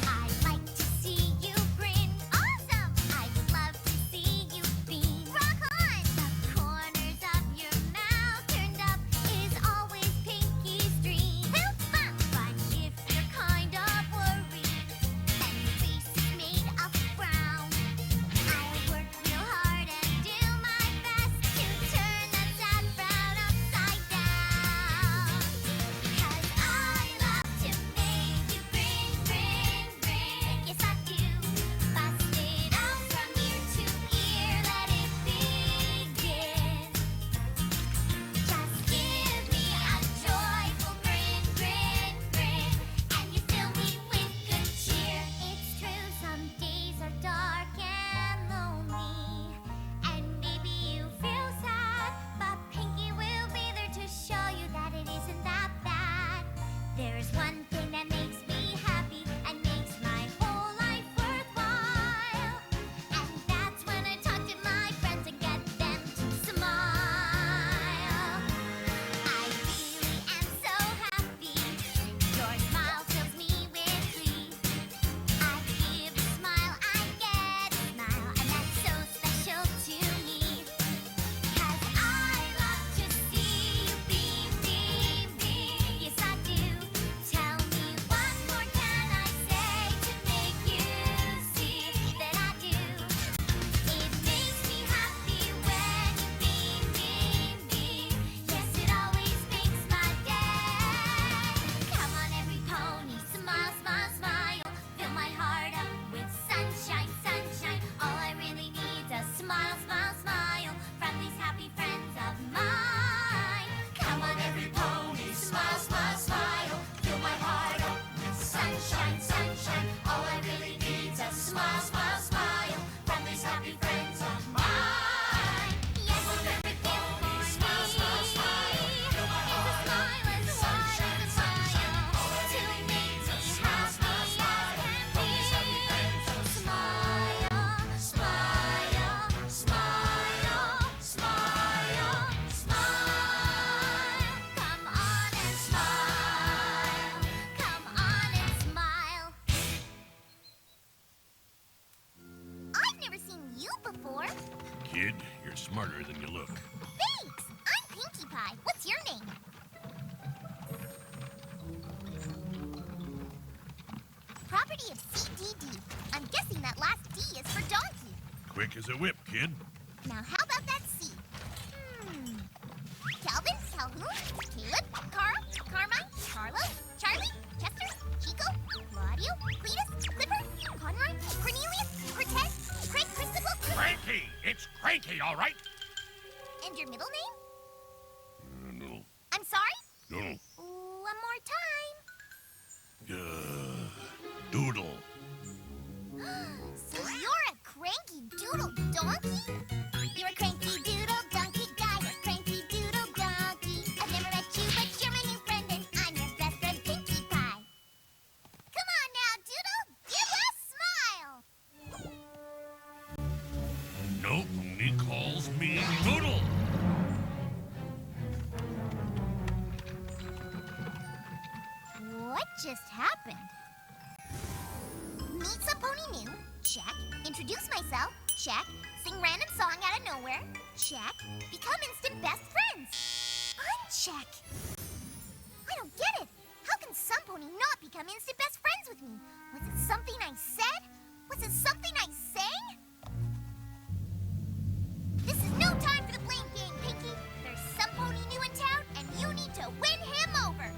I'd like to see you grin. Awesome! I'd love to see you beam. Rock on! The corners of your mouth turned up is always Pinkie's dream. But if you're kind of worried and your face is made of frown, I'll work real hard and do my best to turn that sad frown upside down. 'Cause I love to make you grin, grin, grin. Yes, I do. Bust it out from ear to ear, let it begin. Just give me a joyful grin, grin, grin, and you fill me with good cheer. It's true, some days are dark and lonely, and maybe you feel sad, but Pinkie will be there to show you that it isn't that bad. There's one thing that makes me happy and makes my whole life worthwhile, and that's when I talk to my friends and get them to smile. I really am so happy. Your smile fills me with glee. I give a smile, I get a smile, and that's so special to me. 'Cause I love to see you beam, beam, beam. Yes, I do. Tell me what more can I say to make you see that I do. It makes me happy when you beam, beam, beam. Yes, it always makes my day. Come on, every pony, smile, smile, smile. Fill my heart up with sunshine, sunshine. All I really need's a smile, smile, smile from these happy friends of mine. Come on, every pony, smile, smile, smile. Fill my heart up with sunshine, sunshine. All I really need's a smile, smile, smile from these happy friends of mine. Yes, every pony, smile, smile, smile. Fill my heart up with sunshine, sunshine. All I really need's a smile, smile, smile from these happy friends of smile, smile, smile, smile, smile. Come on and smile. Come on and smile. I've never seen you before. Kid, you're smarter than you look. Thanks. I'm Pinkie Pie. What's your name? Property of CDD. I'm guessing that last D is for donkey. Quick as a whip, kid. Now, how about that C? Calvin, Calhoun, Caleb, Carl, Carmine, Carlo, Charlie, Chester, Chico, Claudio, Cletus, Clipper, Conroy, Cornelius, Cortez, Craig, Christopher, Cranky! It's cranky, all right? and your middle name? No. I'm sorry? No. One more time. Doodle. So you're a cranky doodle donkey? You're a cranky doodle donkey guy. You're a cranky doodle donkey. I've never met you, but you're my new friend, and I'm your best friend, Pinkie Pie. Come on now, Doodle. Give a smile. No, Pony calls me Doodle. What just happened? Meet some pony new. Check. Introduce myself. Check. Sing random song out of nowhere. Check. Become instant best friends. Uncheck. I don't get it. How can some pony not become instant best friends with me? Was it something I said? Was it something I sang? This is no time for the blame game, Pinkie. There's some pony new in town, and you need to win him over.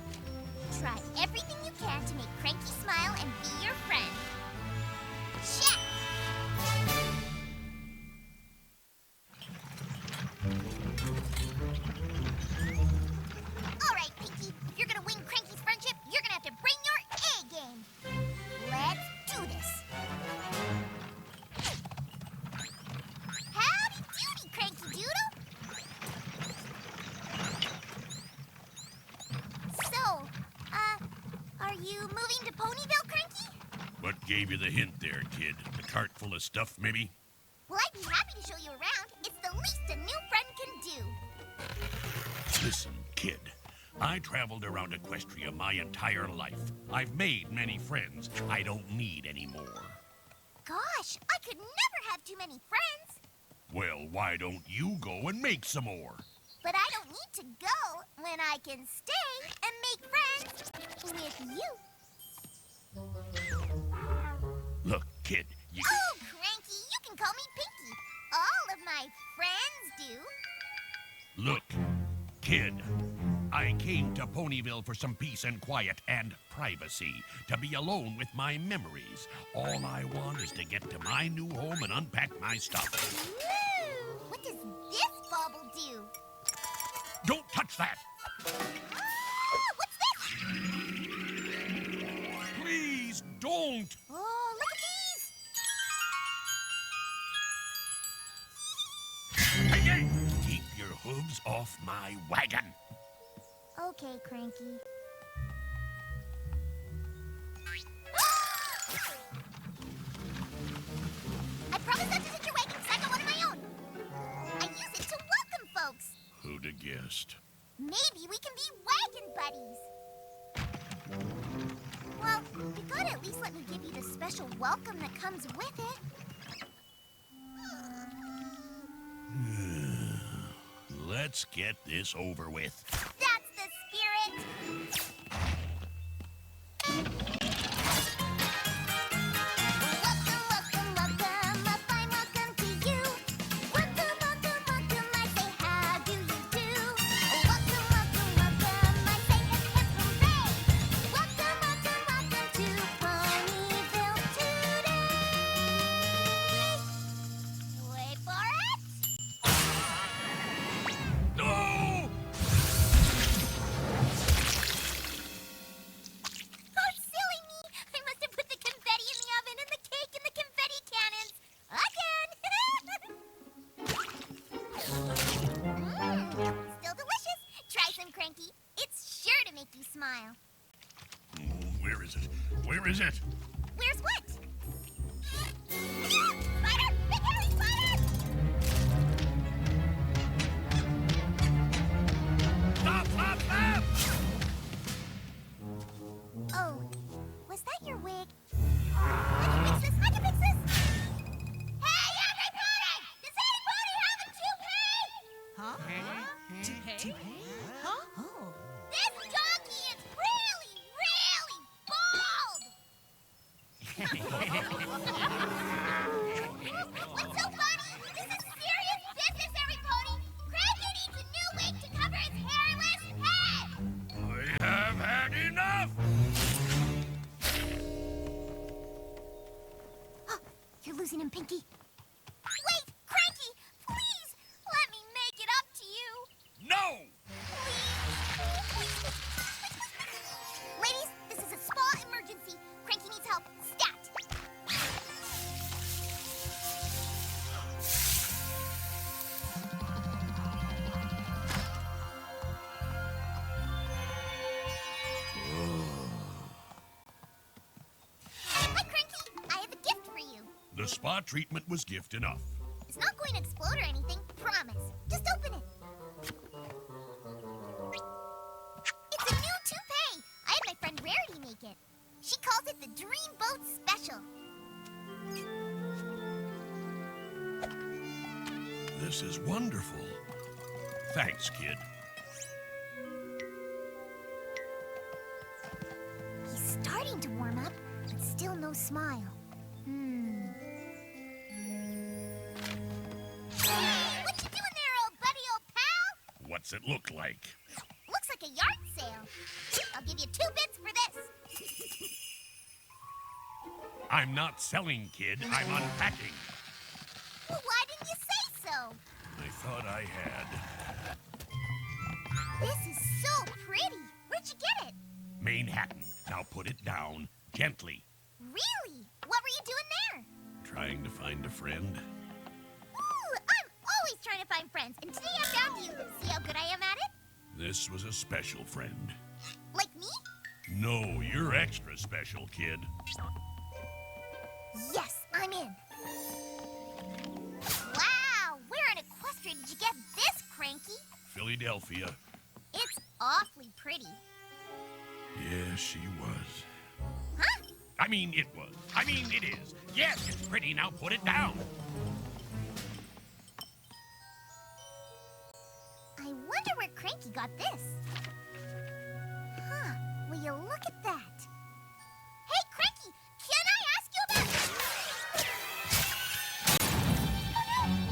Try everything you can to make Cranky smile and be your friend. Check! All right, Pinkie. If you're gonna win Cranky's friendship, you're gonna have to bring your A game. Let's do this. Howdy doody, Cranky Doodle. So, are you moving to Ponyville, Cranky? What gave you the hint there, kid? The cart full of stuff, maybe? Well, I'd be happy to show you around. It's the least a new friend can do. Listen, kid. I traveled around Equestria my entire life. I've made many friends. I don't need any more. Gosh, I could never have too many friends. Well, why don't you go and make some more? But I don't need to go when I can stay and make friends with you. Look, kid, you... Oh, Cranky, you can call me Pinkie. All of my friends do. Look, kid. I came to Ponyville for some peace and quiet and privacy, to be alone with my memories. All I want is to get to my new home and unpack my stuff. Woo! What does this bauble do? Don't touch that! Ah, what's this? Please don't! Oh, look at these! Hey, keep your hooves off my wagon. Okay, Cranky. I promise not to touch your wagon because I got one of my own. I use it to welcome folks. Who'd have guessed? Maybe we can be wagon buddies. Well, you gotta at least let me give you the special welcome that comes with it. Let's get this over with. That's the spirit. Welcome, welcome, welcome, a fine welcome to you. Welcome, welcome, welcome, I say how do you do? Welcome, welcome, welcome, I say hip hip hooray. Welcome, welcome, welcome to Ponyville today. Wait for it. No! Oh, silly me! I must have put the confetti in the oven and the cake in the confetti cannons. Again! Still delicious. Try some, Cranky. It's sure to make you smile. Where is it? Where is it? Where's what? Spider! Big hairy spider! Stop, stop, stop! Oh, was that your wig? I can fix this! I can fix this! Hey, everybody! Does anybody have a toupee? Huh? Toupee? Huh? Oh. This donkey is really, really bald! spa treatment was gift enough. It's not going to explode or anything, promise. Just open it. It's a new toupee. I had my friend Rarity make it. She calls it the Dream Boat Special. This is wonderful. Thanks, kid. He's starting to warm up, but still no smile. What you doing there, old buddy, old pal? What's it look like? Looks like a yard sale. I'll give you 2 bits for this. I'm not selling, kid. I'm unpacking. Well, why didn't you say so? I thought I had. This is so pretty. Where'd you get it? Manhattan. Now put it down. Gently. Really? What were you doing there? Trying to find a friend. Ooh, I'm always trying to find friends, and today I found you. See how good I am at it? This was a special friend. Like me? No, you're extra special, kid. Yes, I'm in. Wow, where in Equestria did you get this, Cranky? Philadelphia. It's awfully pretty. Yes, she was. Huh? I mean, it was. I mean, it is. Yes, it's pretty. Now put it down. I wonder where Cranky got this. Huh, will you look at that? Hey, Cranky, can I ask you about...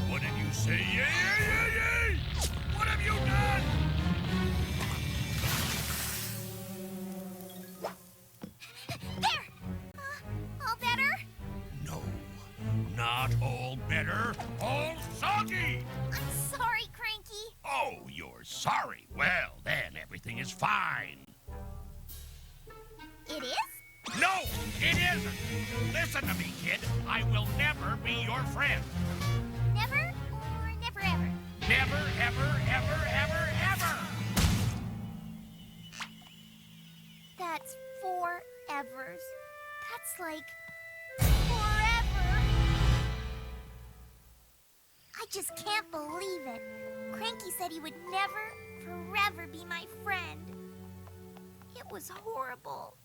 What did you say? Yay! What have you done? There! All better? No, not all better. All soggy. I'm sorry, Cranky. Oh, you're sorry. Well, then everything is fine. It is? No, it isn't. Listen to me, kid. I will never be your friend. Never or never ever? Never, ever, ever, ever, ever. That's 4 evers. That's like forever. I just can't believe it. Cranky said he would never, forever be my friend. It was horrible.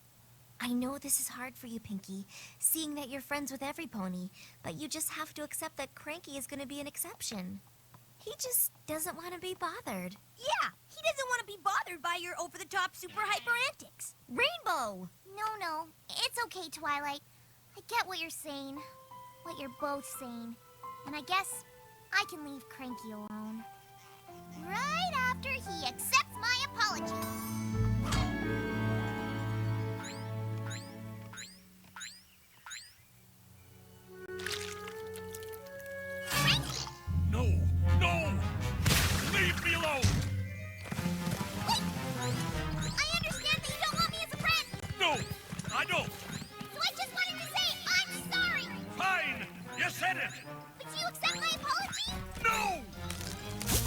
I know this is hard for you, Pinky, seeing that you're friends with every pony, but you just have to accept that Cranky is going to be an exception. He just doesn't want to be bothered. Yeah, he doesn't want to be bothered by your over-the-top super hyper antics. Rainbow! No, it's okay, Twilight. I get what you're saying, what you're both saying, and I guess I can leave Cranky alone. Right after he accepts my apology. Cranky! No, no. Leave me alone. Wait! I understand that you don't want me as a friend, No, I don't. so I just wanted to say I'm sorry. Fine. You said it. But do you accept my apology? No,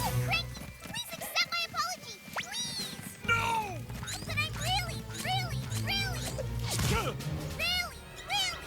Oh, Cranky, please accept my apology. Please! no. But I'm really, really, really, really, really, really,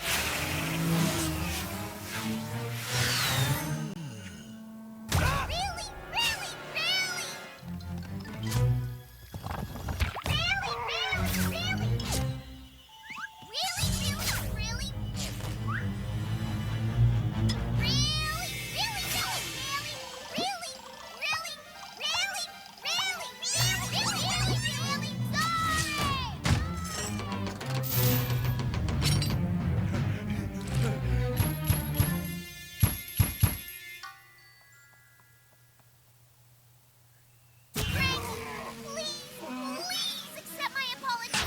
please accept my apology.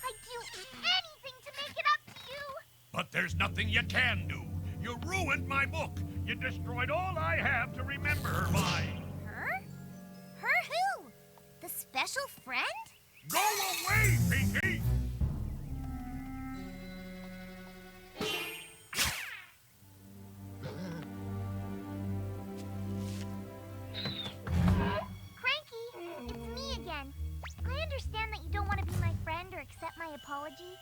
I'd do anything to make it up to you. But there's nothing you can do. You ruined my book. You destroyed all I have to remember her by. Her? Her who? The special friend? Go away, Pinky! Cranky, it's me again. I understand that you don't want to be my friend or accept my apology,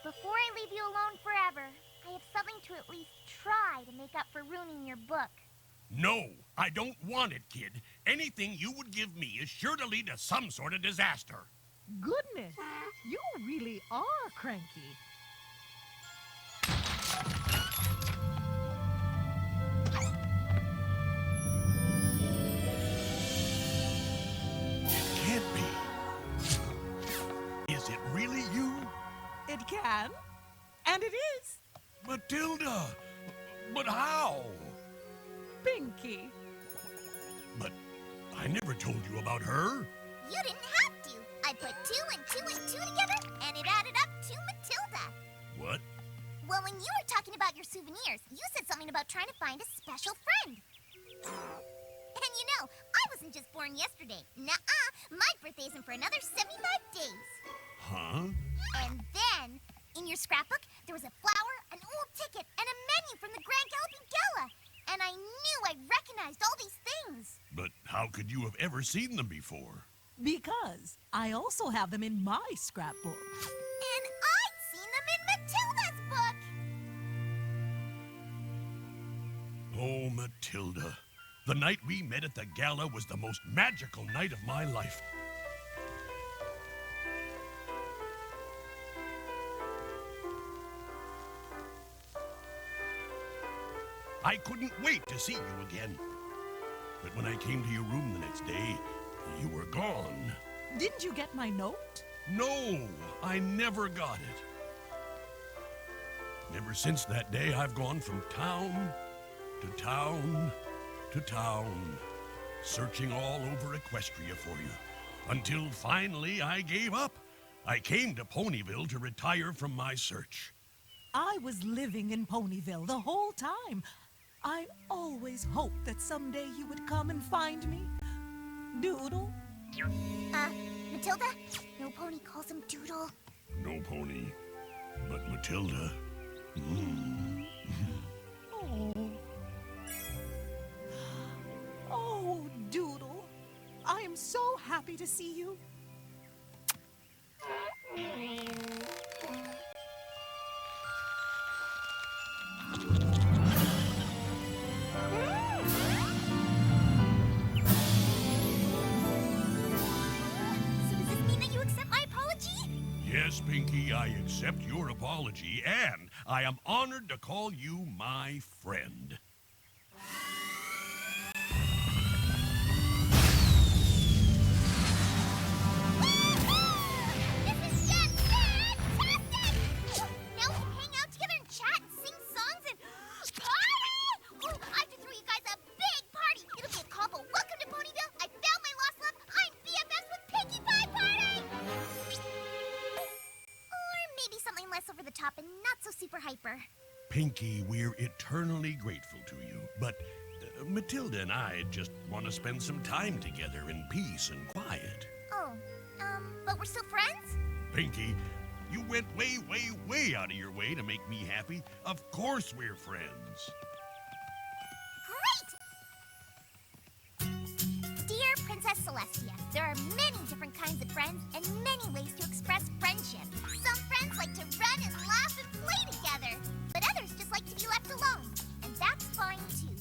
Before I leave you alone forever, I have something to at least try to make up for ruining your book. No, I don't want it, kid. Anything you would give me is sure to lead to some sort of disaster. Goodness, you really are cranky. It can't be. Is it really you? It can, and it is. Matilda! But how? Pinky. But I never told you about her. You didn't have to. I put 2 and 2 and 2 together, and it added up to Matilda. What? Well, when you were talking about your souvenirs, you said something about trying to find a special friend. And you know, I wasn't just born yesterday. Nuh-uh. My birthday isn't for another 75 days. Huh? And then, in your scrapbook, there was a flower, an old ticket, and a menu from the Grand Galloping Gala. And I knew I recognized all these things. But how could you have ever seen them before? Because I also have them in my scrapbook. And I'd seen them in Matilda's book. Oh, Matilda. The night we met at the gala was the most magical night of my life. I couldn't wait to see you again. But when I came to your room the next day, you were gone. Didn't you get my note? No, I never got it. Ever since that day, I've gone from town to town to town, searching all over Equestria for you, until finally I gave up. I came to Ponyville to retire from my search. I was living in Ponyville the whole time. I always hoped that someday you would come and find me. Doodle? Matilda? No pony calls him Doodle. No pony, but Matilda. Oh. Oh, Doodle. I am so happy to see you. Yes, Pinky, I accept your apology, and I am honored to call you my friend. This is just fantastic! Now we can hang out together and chat and sing songs and party! Oh, I have to throw you guys a big party. It'll be a combo. Welcome to Ponyville. I found my lost love. I'm BFFs with Pinkie Pie Party! Or maybe something less over the top and not so super hyper. Pinky, we're eternally grateful to you, but Matilda and I just want to spend some time together in peace and quiet. Oh, but we're still friends? Pinky, you went way, way, way out of your way to make me happy. Of course we're friends. Great! Dear Princess Celestia, there are many different kinds of friends and many ways to express friendship. Some friends like to run and laugh and play together, but others just like to be left alone, and that's fine too.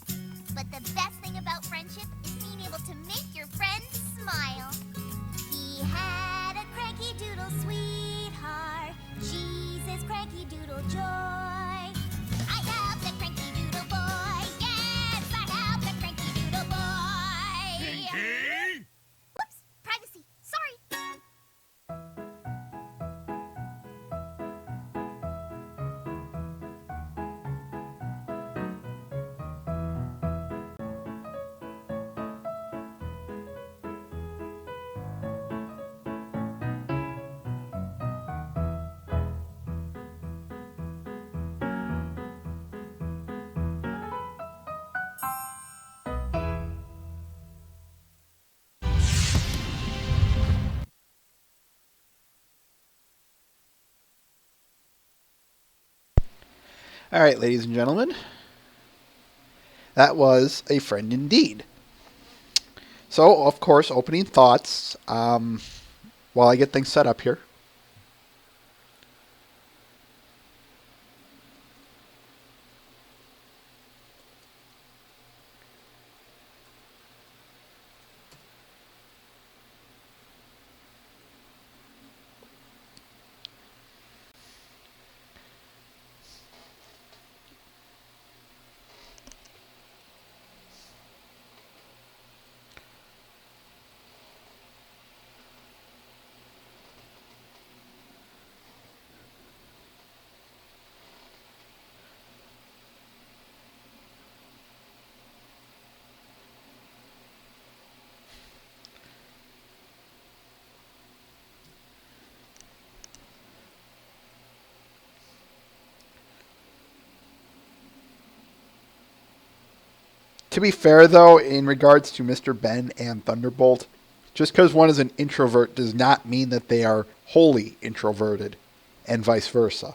But the best thing about friendship is being able to make your friends smile. He had a cranky doodle sweetheart. She's his cranky doodle joy. I have the cranky doodle boy. Yes, I have the cranky doodle boy. Pinky? Whoops, privacy. Sorry. All right, ladies and gentlemen, that was A Friend Indeed. So, of course, opening thoughts while I get things set up here. To be fair, though, in regards to Mr. Ben and Thunderbolt, just because one is an introvert does not mean that they are wholly introverted, and vice versa.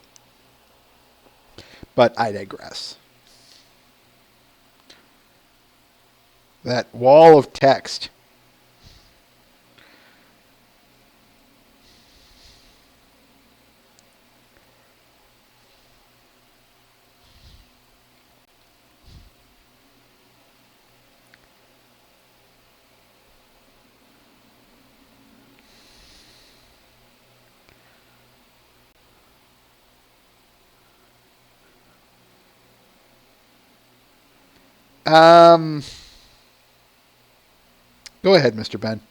But I digress. That wall of text. Go ahead, Mr. Ben.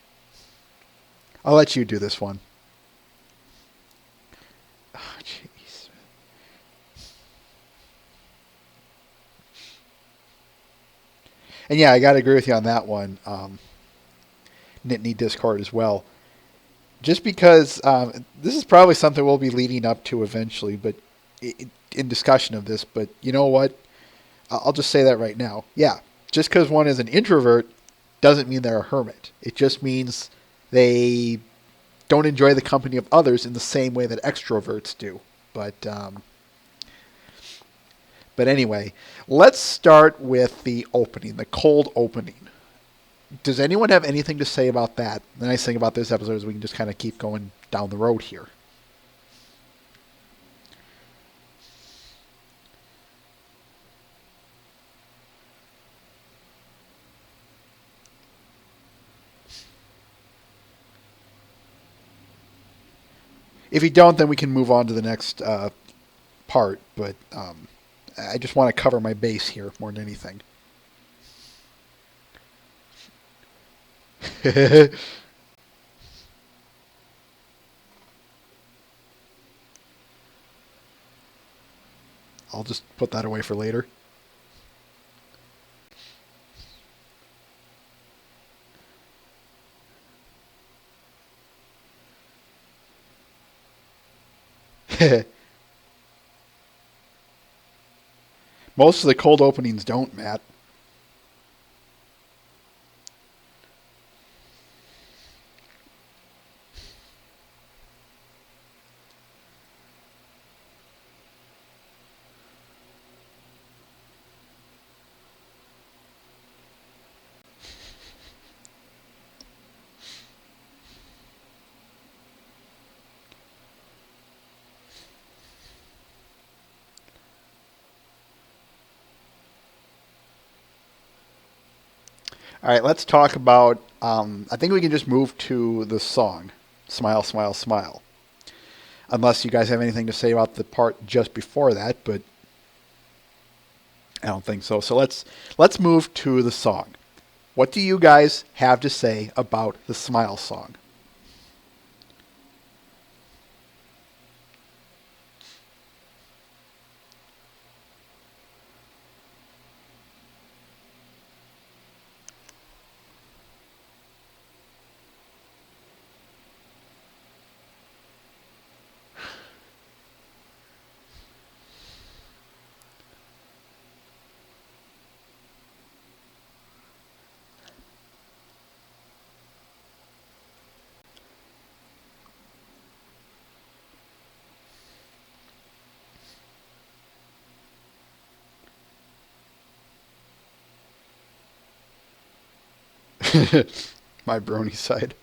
I'll let you do this one. Oh, jeez. And yeah, I got to agree with you on that one. Nittany Discord as well. Just because this is probably something we'll be leading up to eventually, but in discussion of this. But you know what? I'll just say that right now. Yeah, just because one is an introvert doesn't mean they're a hermit. It just means they don't enjoy the company of others in the same way that extroverts do. But anyway, let's start with the opening, the cold opening. Does anyone have anything to say about that? The nice thing about this episode is we can just kind of keep going down the road here. If you don't, then we can move on to the next part. But I just want to cover my base here more than anything. I'll just put that away for later. Most of the cold openings don't, Matt. All right, let's talk about, I think we can just move to the song, Smile, Smile, Smile. Unless you guys have anything to say about the part just before that, but I don't think so. So let's move to the song. What do you guys have to say about the Smile song? My brony side.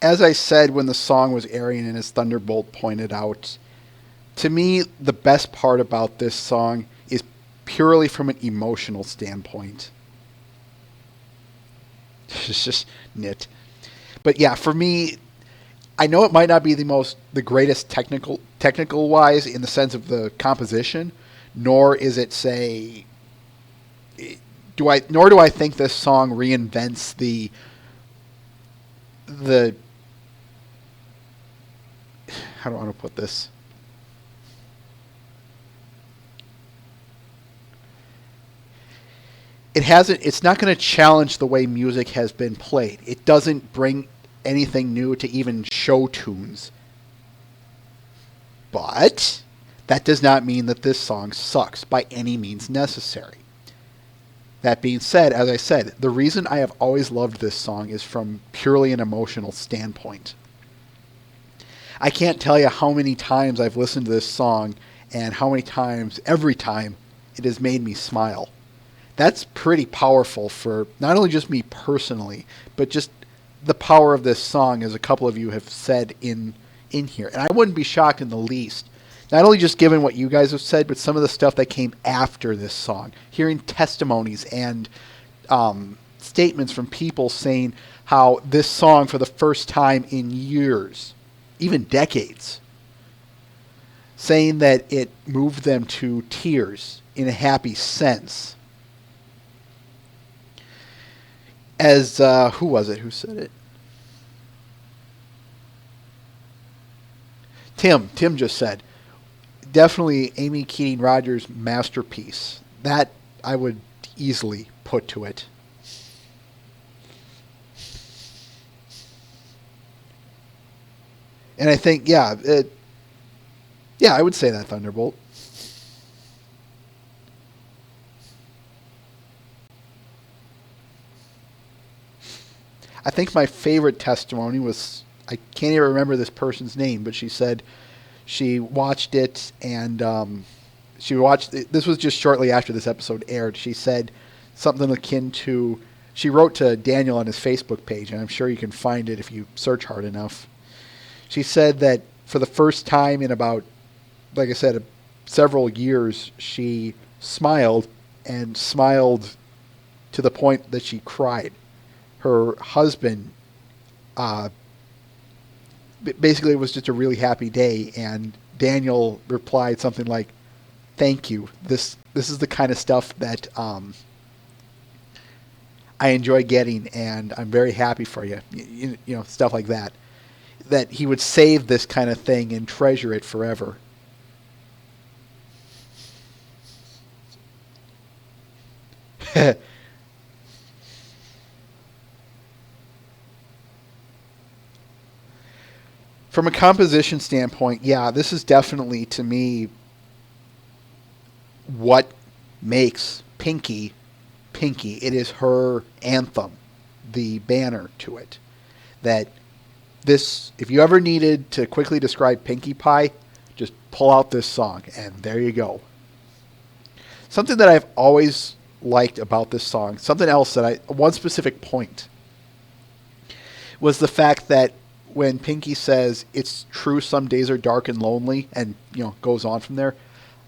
As I said when the song was airing and as Thunderbolt pointed out, to me, the best part about this song is purely from an emotional standpoint. It's just nit. But yeah, for me, I know it might not be the greatest technical wise in the sense of the composition, nor is it nor do I think this song reinvents the how do I want to put this? it's not going to challenge the way music has been played. It doesn't bring anything new to even show tunes. But that does not mean that this song sucks by any means necessary. That being said, as I said, the reason I have always loved this song is from purely an emotional standpoint. I can't tell you how many times I've listened to this song and how many times, every time, it has made me smile. That's pretty powerful for not only just me personally, but just the power of this song, as a couple of you have said in here. And I wouldn't be shocked in the least, not only just given what you guys have said, but some of the stuff that came after this song. Hearing testimonies and statements from people saying how this song, for the first time in years, even decades, saying that it moved them to tears in a happy sense. As, who was it who said it? Tim just said, definitely Amy Keating Rogers' masterpiece. That I would easily put to it. And I think, yeah, I would say that, Thunderbolt. I think my favorite testimony was, I can't even remember this person's name, but she said she watched it, and this was just shortly after this episode aired. She said something akin to, she wrote to Daniel on his Facebook page, and I'm sure you can find it if you search hard enough. She said that for the first time in about, like I said, several years, she smiled, and smiled to the point that she cried. Her husband, basically it was just a really happy day, and Daniel replied something like, "Thank you. This is the kind of stuff that I enjoy getting, and I'm very happy for you." You know, stuff like that. That he would save this kind of thing and treasure it forever. From a composition standpoint, yeah, this is definitely, to me, what makes Pinky Pinky. It is her anthem, the banner to it. That this, if you ever needed to quickly describe Pinkie Pie, just pull out this song, and there you go. Something that I've always liked about this song, something else that one specific point, was the fact that when Pinky says, "It's true some days are dark and lonely," and, goes on from there,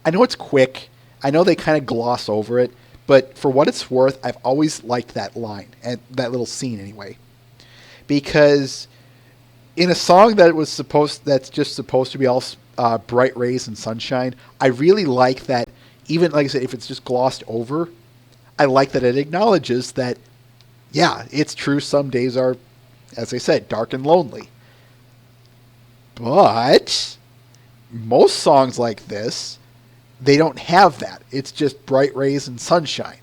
I know it's quick. I know they kind of gloss over it, but for what it's worth, I've always liked that line, and that little scene anyway. Because in a song that's just supposed to be all bright rays and sunshine, I really like that. Even, like I said, if it's just glossed over, I like that it acknowledges that, yeah, it's true some days are, as I said, dark and lonely. But most songs like this, they don't have that. It's just bright rays and sunshine.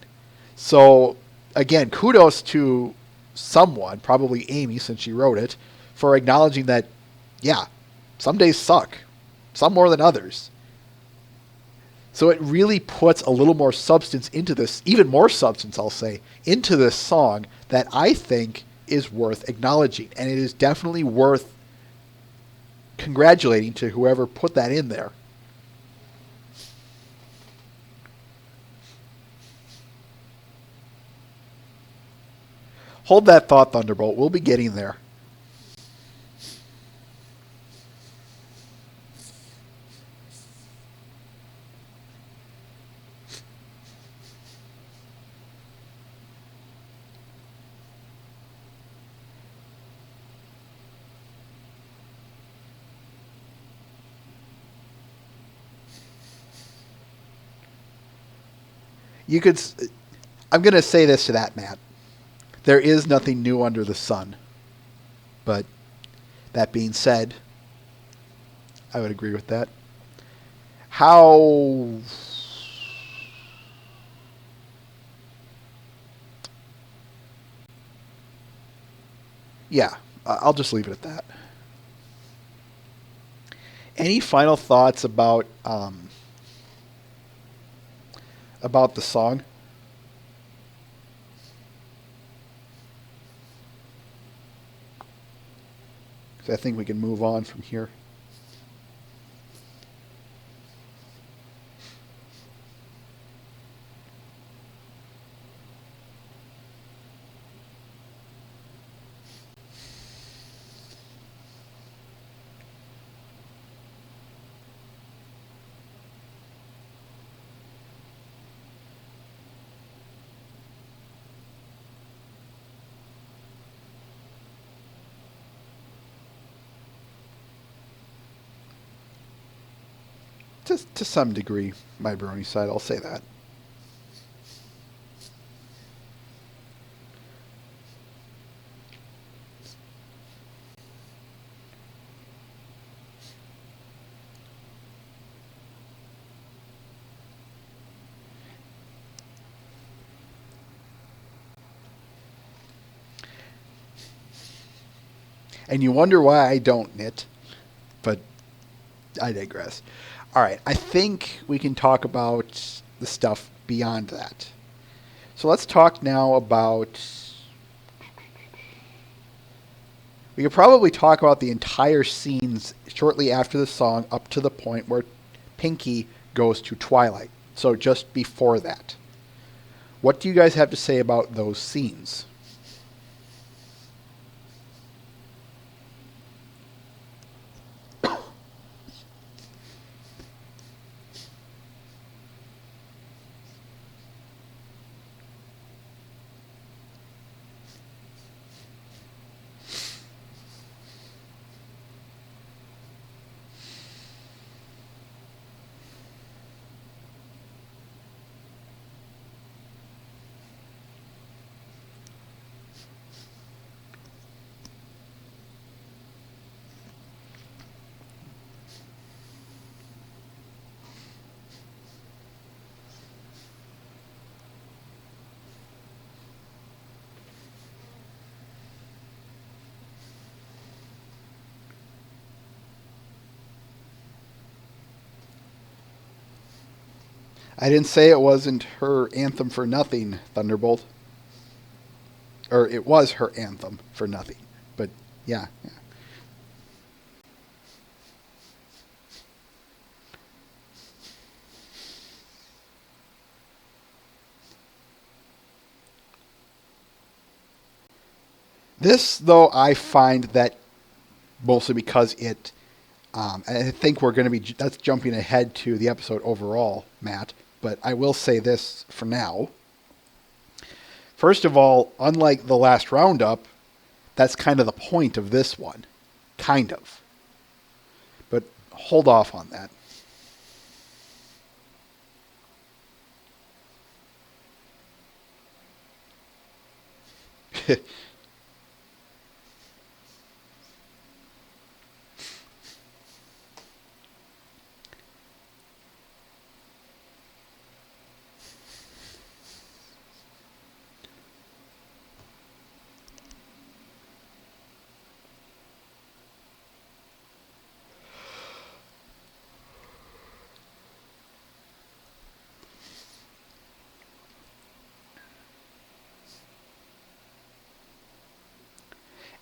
So, again, kudos to someone, probably Amy since she wrote it, for acknowledging that, yeah, some days suck. Some more than others. So it really puts a little more substance into this, even more substance, I'll say, into this song that I think is worth acknowledging. And it is definitely worth congratulating to whoever put that in there. Hold that thought, Thunderbolt. We'll be getting there. I'm going to say this to that, Matt. There is nothing new under the sun. But that being said, I would agree with that. yeah, I'll just leave it at that. Any final thoughts about the song? 'Cause I think we can move on from here. To some degree, my brony side, I'll say that. And you wonder why I don't knit, but I digress. All right, I think we can talk about the stuff beyond that. So let's talk now about... We could probably talk about the entire scenes shortly after the song up to the point where Pinky goes to Twilight. So just before that. What do you guys have to say about those scenes? I didn't say it wasn't her anthem for nothing, Thunderbolt. Or it was her anthem for nothing. But yeah. This, though, I find that mostly because it... I think we're going to be... That's jumping ahead to the episode overall, Matt. But I will say this for now. First of all, unlike the last roundup, that's kind of the point of this one. Kind of. But hold off on that.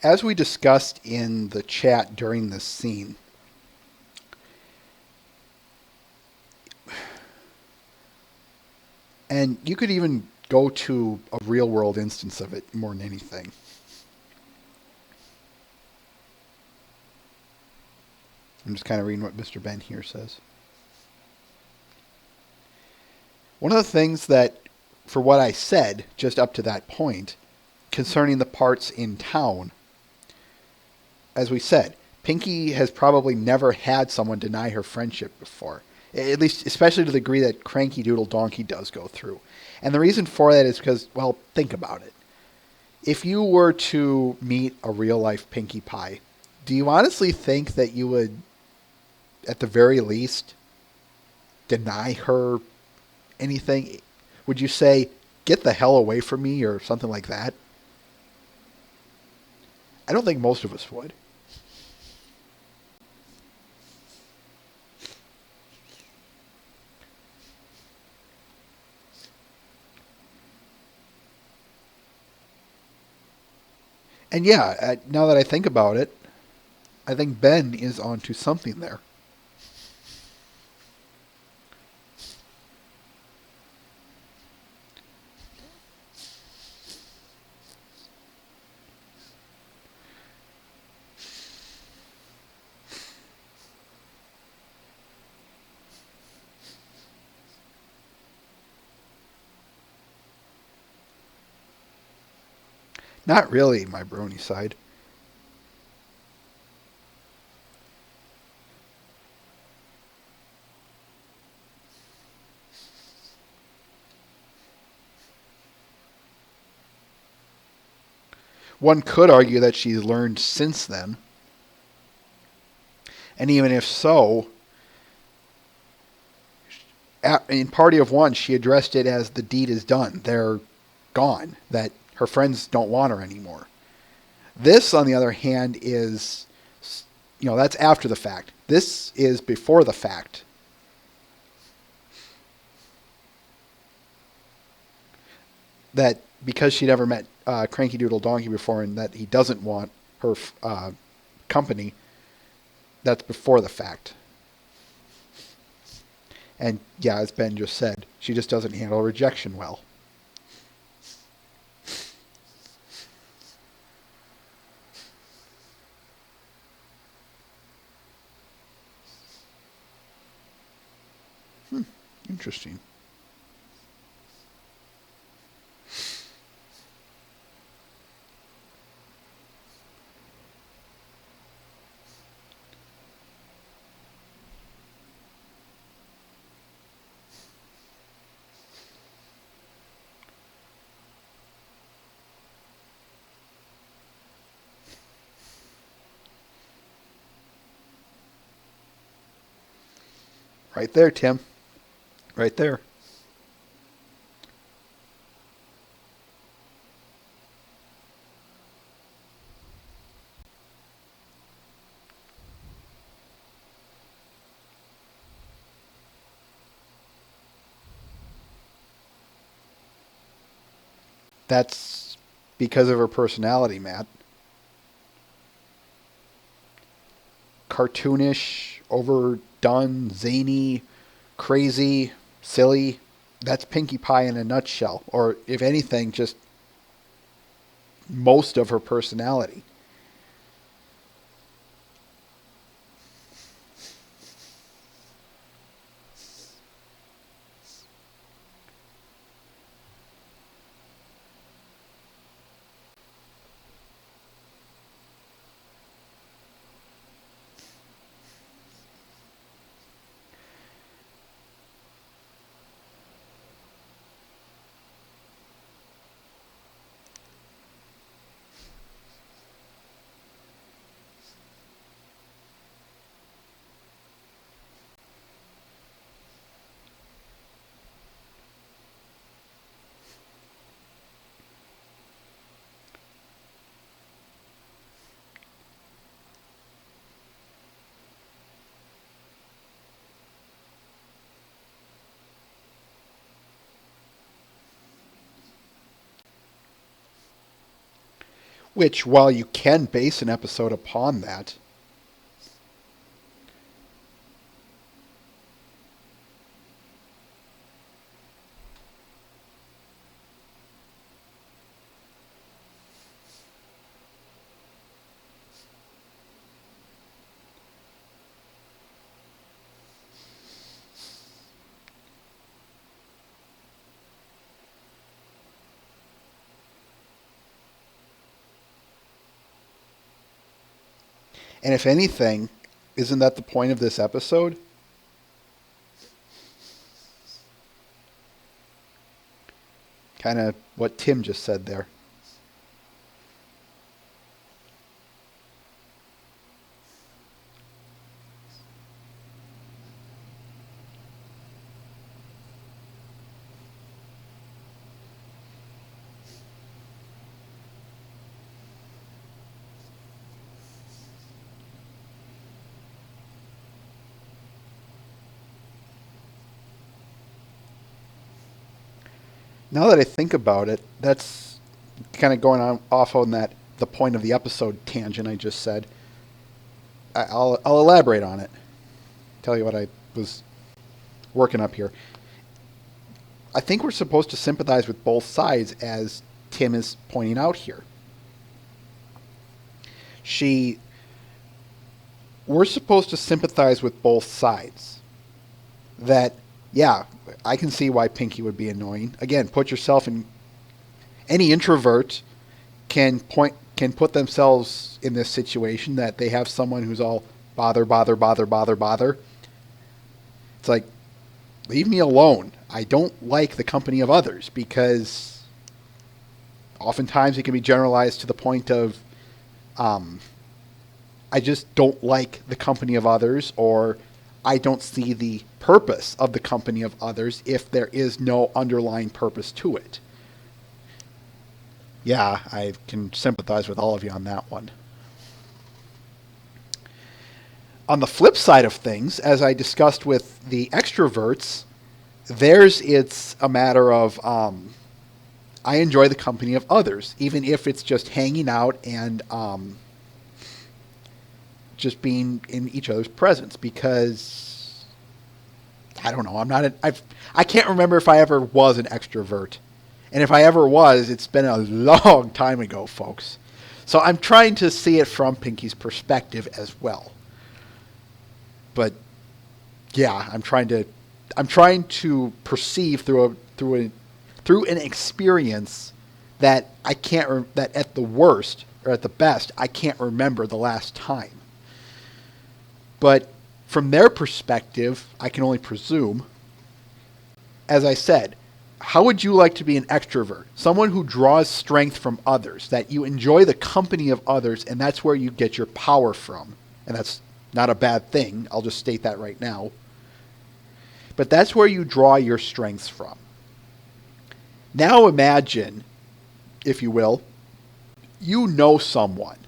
As we discussed in the chat during this scene, and you could even go to a real world instance of it more than anything. I'm just kind of reading what Mr. Ben here says. One of the things that, for what I said just up to that point, concerning the parts in town, as we said, Pinky has probably never had someone deny her friendship before. At least, especially to the degree that Cranky Doodle Donkey does go through. And the reason for that is because, well, think about it. If you were to meet a real-life Pinkie Pie, do you honestly think that you would, at the very least, deny her anything? Would you say, get the hell away from me, or something like that? I don't think most of us would. And yeah, now that I think about it, I think Ben is onto something there. Not really my brony side. One could argue that she's learned since then. And even if so, in Party of One, she addressed it as the deed is done. They're gone. That her friends don't want her anymore. This, on the other hand, is, that's after the fact. This is before the fact. That because she'd never met Cranky Doodle Donkey before and that he doesn't want her company, that's before the fact. And yeah, as Ben just said, she just doesn't handle rejection well. Interesting. Right there, Tim. Right there. That's because of her personality, Matt. Cartoonish, overdone, zany, crazy, silly. That's Pinkie Pie in a nutshell. Or, if anything, just most of her personality. Which, while you can base an episode upon that, and if anything, isn't that the point of this episode? Kind of what Tim just said there. Now that I think about it, that's kind of going on off on that the point of the episode tangent I just said. I'll elaborate on it. Tell you what I was working up here. I think we're supposed to sympathize with both sides, as Tim is pointing out here. We're supposed to sympathize with both sides. That, yeah, I can see why Pinky would be annoying. Again, put yourself in. Any introvert can put themselves in this situation that they have someone who's all bother. It's like, leave me alone. I don't like the company of others, because oftentimes it can be generalized to the point of, I just don't like the company of others, or I don't see the purpose of the company of others if there is no underlying purpose to it. Yeah, I can sympathize with all of you on that one. On the flip side of things, as I discussed with the extroverts, it's a matter of I enjoy the company of others, even if it's just hanging out and just being in each other's presence, because I don't know, I can't remember if I ever was an extrovert. And if I ever was, it's been a long time ago, folks. So I'm trying to see it from Pinky's perspective as well. But yeah, I'm trying to perceive through an experience that that at the worst or at the best I can't remember the last time. But from their perspective, I can only presume. As I said, how would you like to be an extrovert? Someone who draws strength from others, that you enjoy the company of others, and that's where you get your power from. And that's not a bad thing. I'll just state that right now. But that's where you draw your strengths from. Now imagine, if you will, you know someone,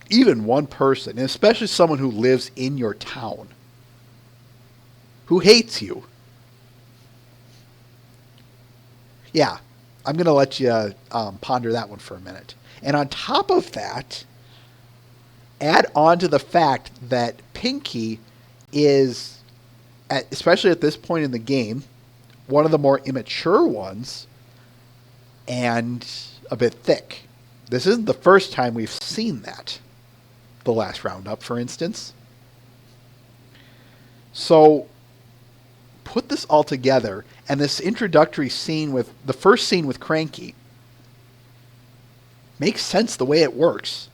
even one person, and especially someone who lives in your town, who hates you. Yeah, I'm going to let you ponder that one for a minute. And on top of that, add on to the fact that Pinky is, especially at this point in the game, one of the more immature ones and a bit thick. This isn't the first time we've seen that. The last roundup, for instance. So put this all together, and this introductory scene with the first scene with Cranky makes sense the way it works.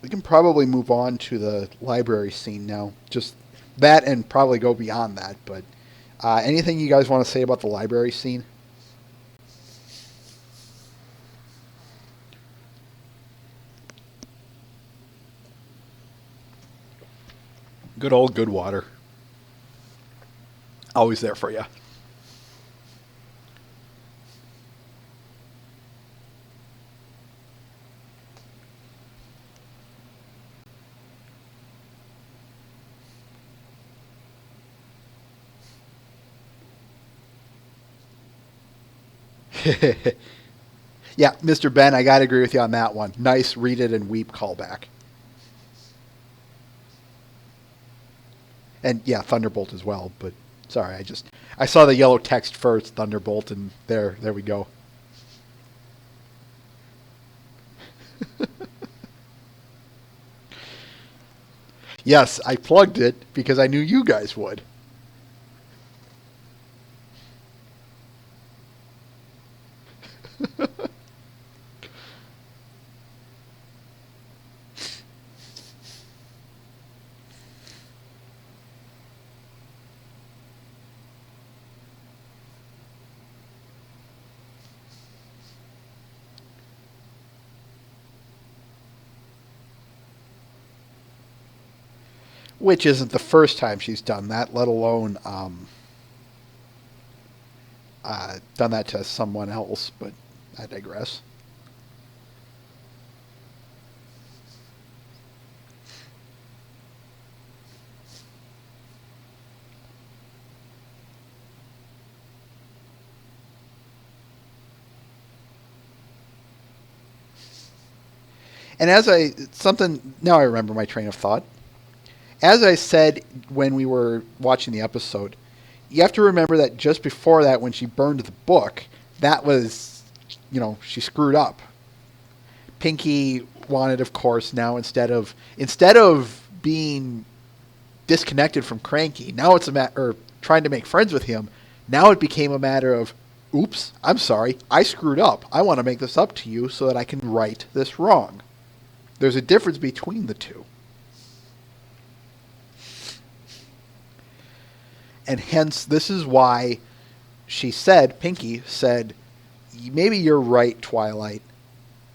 We can probably move on to the library scene now. Just that, and probably go beyond that. But anything you guys want to say about the library scene? Good old Goodwater. Always there for you. Yeah, Mr. Ben, I got to agree with you on that one. Nice read it and weep callback. And yeah, Thunderbolt as well, but sorry, I saw the yellow text first, Thunderbolt, and there we go. Yes, I plugged it because I knew you guys would. which isn't the first time she's done that, let alone done that to someone else, but I digress. And now I remember my train of thought. As I said when we were watching the episode, you have to remember that just before that, when she burned the book, that was, she screwed up. Pinky wanted, of course, now instead of being disconnected from Cranky, now it's or trying to make friends with him. Now it became a matter of, oops, I'm sorry, I screwed up. I want to make this up to you so that I can right this wrong. There's a difference between the two. And hence, this is why Pinky said, maybe you're right, Twilight,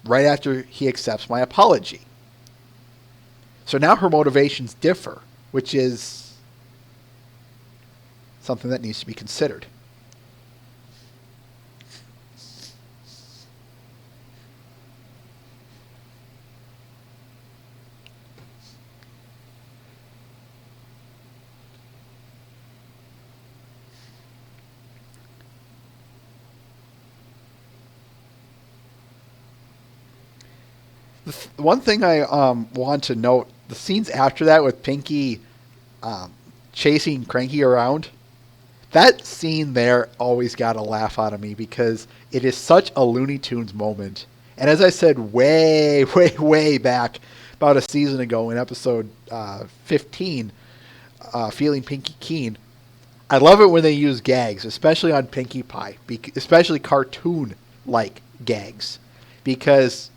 right after he accepts my apology. So now her motivations differ, which is something that needs to be considered. One thing I want to note, the scenes after that with Pinky chasing Cranky around, that scene there always got a laugh out of me because it is such a Looney Tunes moment. And as I said way, way, way back about a season ago in episode 15, Feeling Pinky Keen, I love it when they use gags, especially on Pinkie Pie, especially cartoon-like gags, because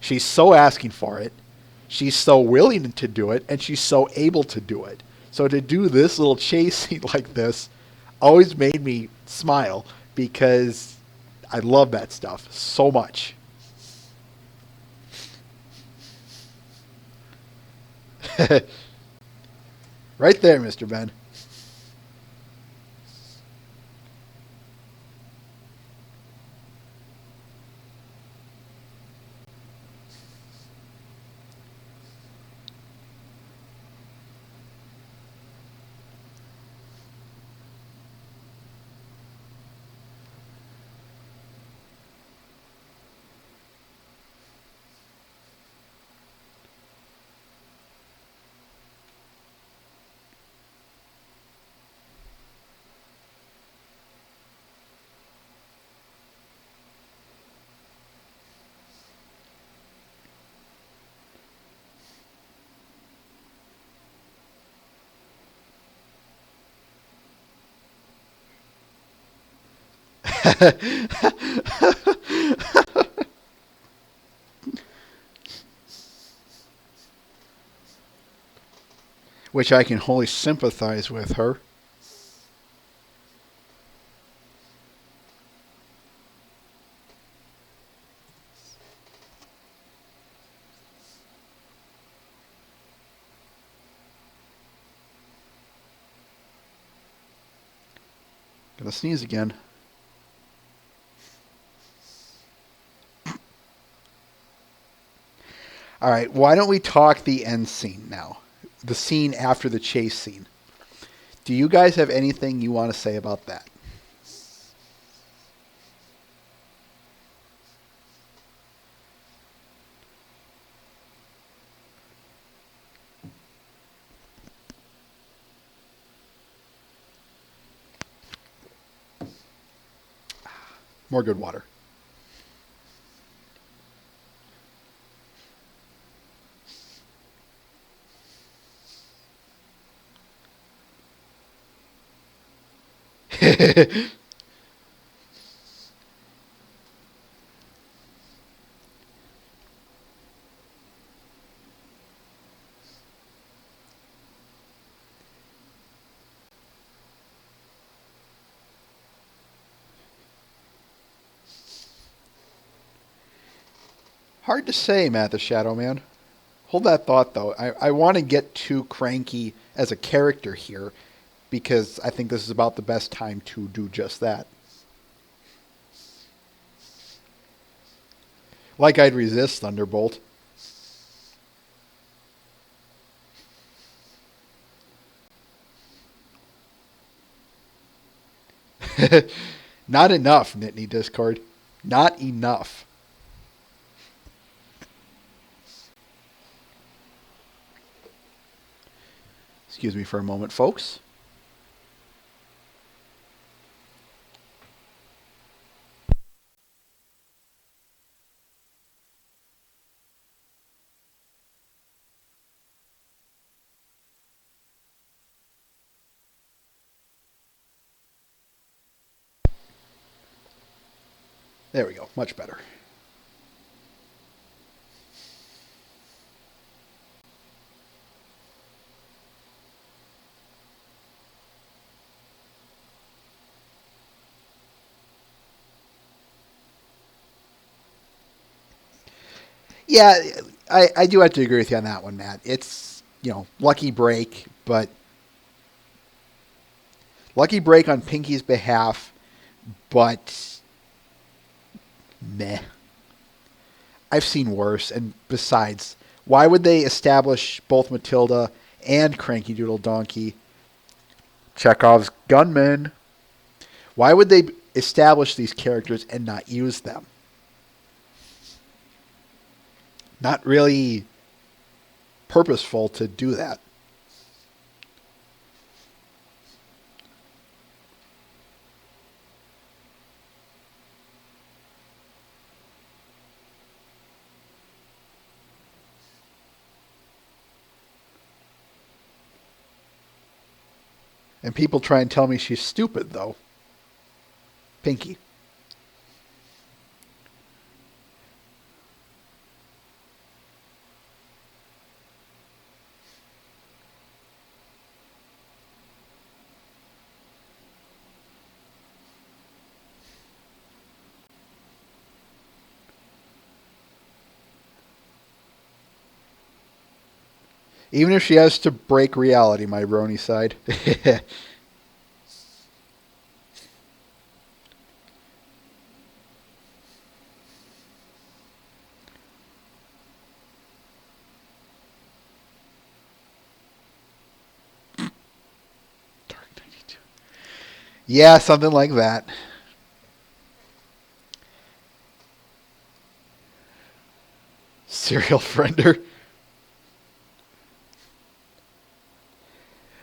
she's so asking for it, she's so willing to do it, and she's so able to do it. So to do this little chase scene like this always made me smile because I love that stuff so much. Right there, Mr. Ben. Which I can wholly sympathize with her. Gonna sneeze again. All right, why don't we talk the end scene now? The scene after the chase scene. Do you guys have anything you want to say about that? More good water. Hard to say, Matt the Shadow Man. Hold that thought, though. I want to get to Cranky as a character here because I think this is about the best time to do just that. Like I'd resist Thunderbolt. Not enough, Nittany Discord. Not enough. Excuse me for a moment, folks. There we go. Much better. Yeah, I do have to agree with you on that one, Matt. It's, lucky break, but lucky break on Pinky's behalf, but meh. I've seen worse, and besides, why would they establish both Matilda and Cranky Doodle Donkey, Chekhov's gunmen? Why would they establish these characters and not use them? Not really purposeful to do that. And people try and tell me she's stupid, though. Pinky. Even if she has to break reality, my brony side. Yeah, something like that. Serial friender.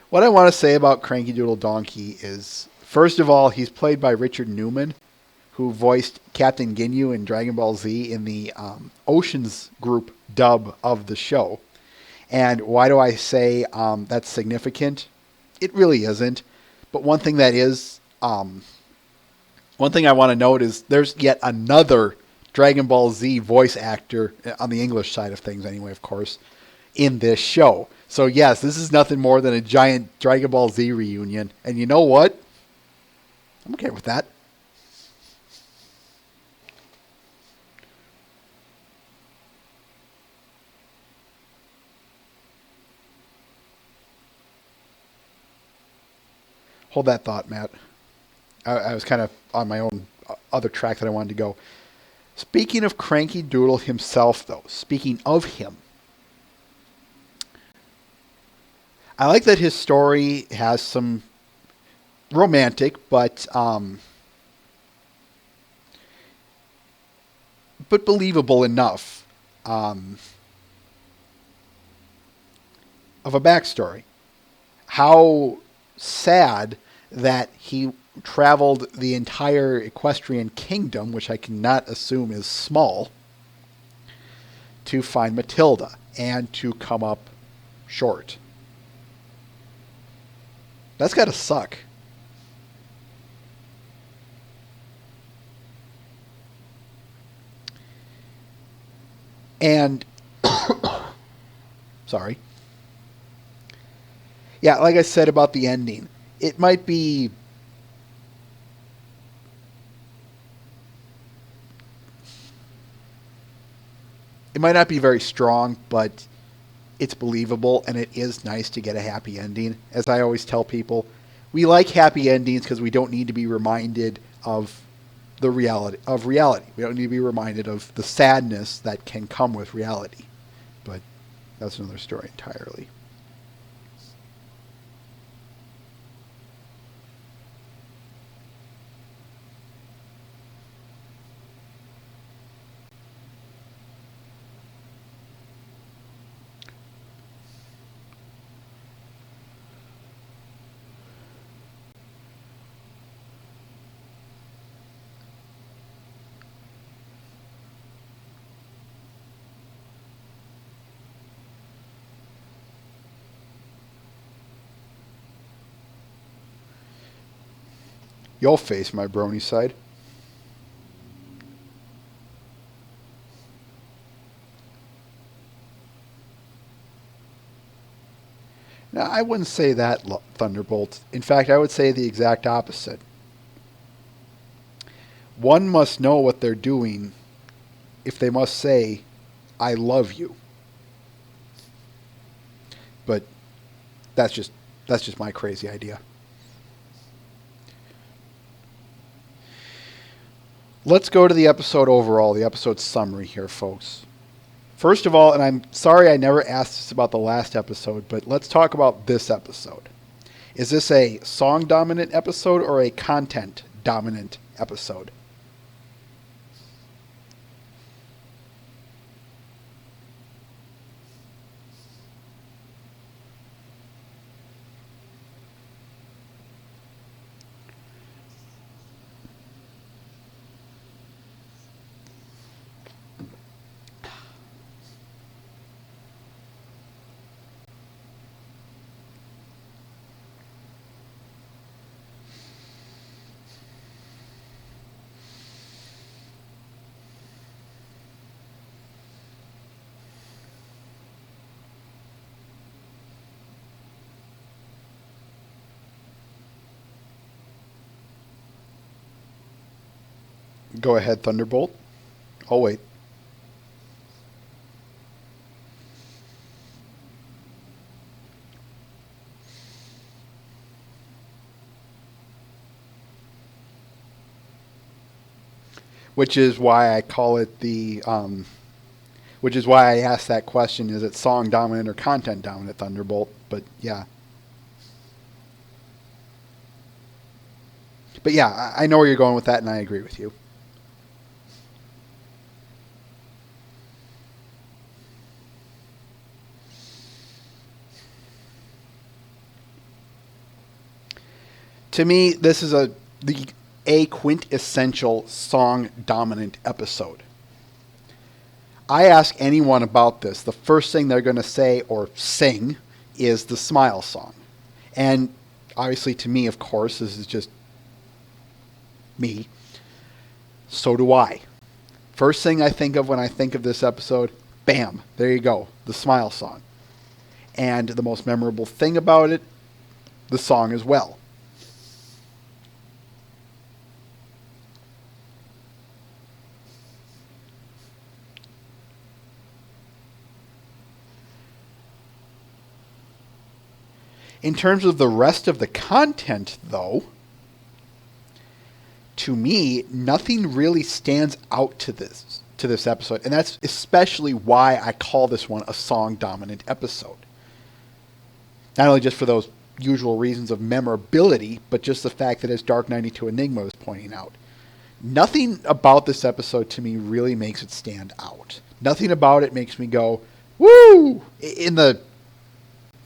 What I want to say about Cranky Doodle Donkey is, first of all, he's played by Richard Newman, who voiced Captain Ginyu in Dragon Ball Z in the Oceans Group dub of the show. And why do I say that's significant? It really isn't. But one thing that is, one thing I want to note is there's yet another Dragon Ball Z voice actor, on the English side of things anyway, of course, in this show. So yes, this is nothing more than a giant Dragon Ball Z reunion. And you know what? I'm okay with that. Hold that thought, Matt. I was kind of on my own other track that I wanted to go. Speaking of Cranky Doodle himself, though, speaking of him, I like that his story has some romantic, but believable enough of a backstory. How sad that he traveled the entire Equestrian Kingdom, which I cannot assume is small, to find Matilda and to come up short. That's gotta suck. And sorry. Yeah, like I said about the ending, it might be it might not be very strong, but it's believable, and it is nice to get a happy ending. As I always tell people, we like happy endings because we don't need to be reminded of the reality of reality. We don't need to be reminded of the sadness that can come with reality. But that's another story entirely. You'll face my brony side. Now, I wouldn't say that, Thunderbolt. In fact, I would say the exact opposite. One must know what they're doing if they must say, I love you. But that's just my crazy idea. Let's go to the episode overall, the episode summary here, folks. First of all, and I'm sorry I never asked this about the last episode, but let's talk about this episode. Is this a song-dominant episode or a content-dominant episode? Go ahead, Thunderbolt. I'll wait. Which is why I call it the, which is why I asked that question, is it song dominant or content dominant, Thunderbolt? But yeah. But yeah, I know where you're going with that, and I agree with you. To me, this is a quintessential song-dominant episode. I ask anyone about this, the first thing they're going to say or sing is the Smile song. And obviously to me, of course, this is just me. So do I. First thing I think of when I think of this episode, bam, there you go, the Smile song. And the most memorable thing about it, the song as well. In terms of the rest of the content, though, to me, nothing really stands out to this episode. And that's especially why I call this one a song-dominant episode. Not only just for those usual reasons of memorability, but just the fact that, as Dark 92 Enigma was pointing out, nothing about this episode to me really makes it stand out. Nothing about it makes me go, woo!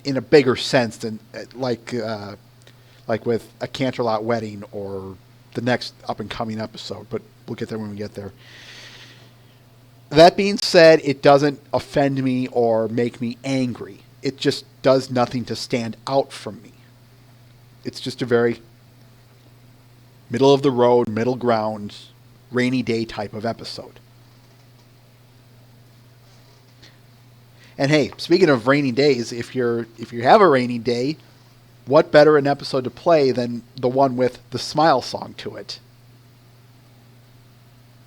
In a bigger sense than like with A Canterlot Wedding or the next up-and-coming episode, but we'll get there when we get there. That being said, it doesn't offend me or make me angry. It just does nothing to stand out from me. It's just a very middle-of-the-road, middle ground, rainy day type of episode. And hey, speaking of rainy days, if you have a rainy day, what better an episode to play than the one with the Smile song to it?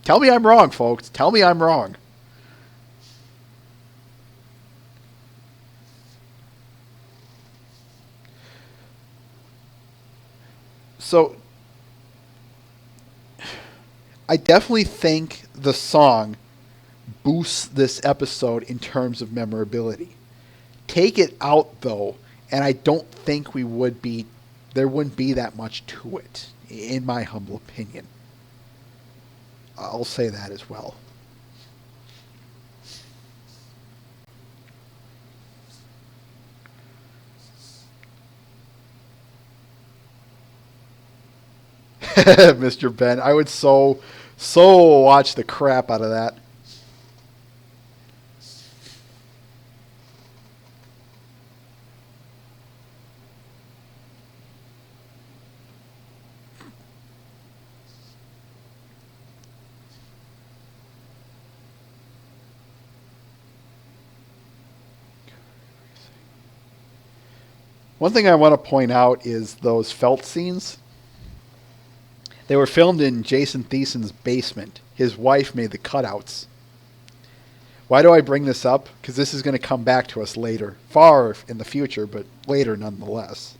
Tell me I'm wrong, folks. Tell me I'm wrong. So I definitely think the song boosts this episode in terms of memorability. Take it out though, and I don't think there wouldn't be that much to it, in my humble opinion. I'll say that as well. Mr. Ben, I would so watch the crap out of that. One thing I want to point out is those felt scenes. They were filmed in Jason Thiesen's basement. His wife made the cutouts. Why do I bring this up? Because this is going to come back to us later. Far in the future, but later nonetheless.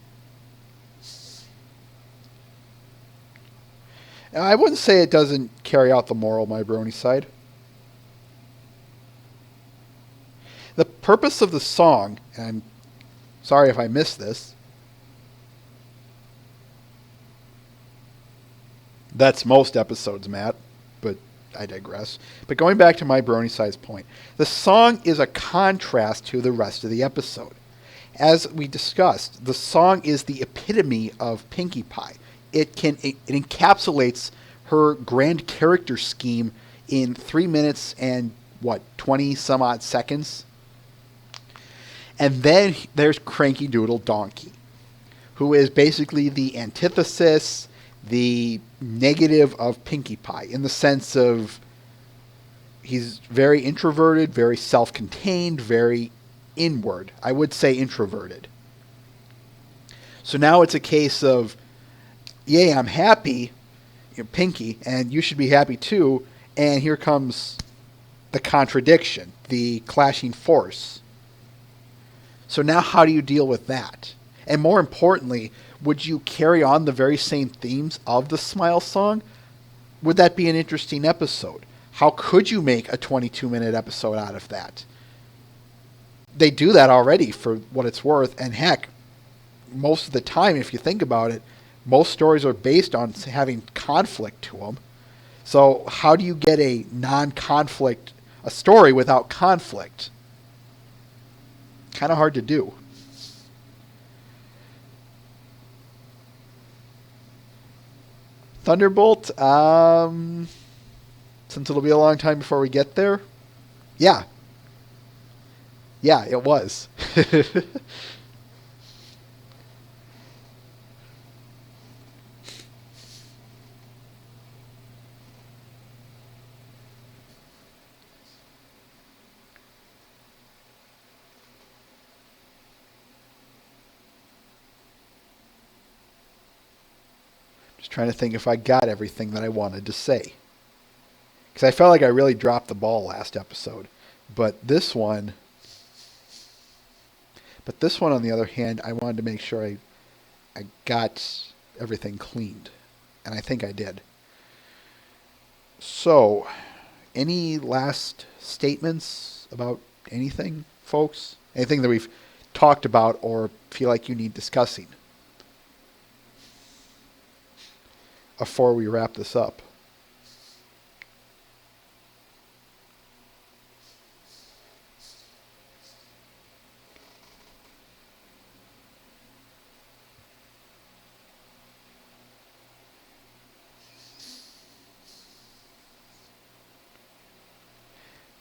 And I wouldn't say it doesn't carry out the moral my brony side. The purpose of the song, and I'm sorry if I missed this, that's most episodes, Matt, but I digress. But going back to my brony size point, the song is a contrast to the rest of the episode. As we discussed, the song is the epitome of Pinkie Pie. It encapsulates her grand character scheme in 3 minutes and 20 some odd seconds. And then there's Cranky Doodle Donkey, who is basically the antithesis, the negative of Pinkie Pie, in the sense of he's very introverted, very self-contained, very inward. I would say introverted. So now it's a case of, yay, I'm happy, Pinkie, and you should be happy too, and here comes the contradiction, the clashing force. So now how do you deal with that? And more importantly, would you carry on the very same themes of the Smile song? Would that be an interesting episode? How could you make a 22-minute episode out of that? They do that already for what it's worth, and heck, most of the time, if you think about it, most stories are based on having conflict to them. So how do you get a story without conflict? Kind of hard to do. Thunderbolt, since it'll be a long time before we get there, yeah, it was. Just trying to think if I got everything that I wanted to say. Because I felt like I really dropped the ball last episode. But this one, on the other hand, I wanted to make sure I got everything cleaned. And I think I did. So, any last statements about anything, folks? Anything that we've talked about or feel like you need discussing before we wrap this up?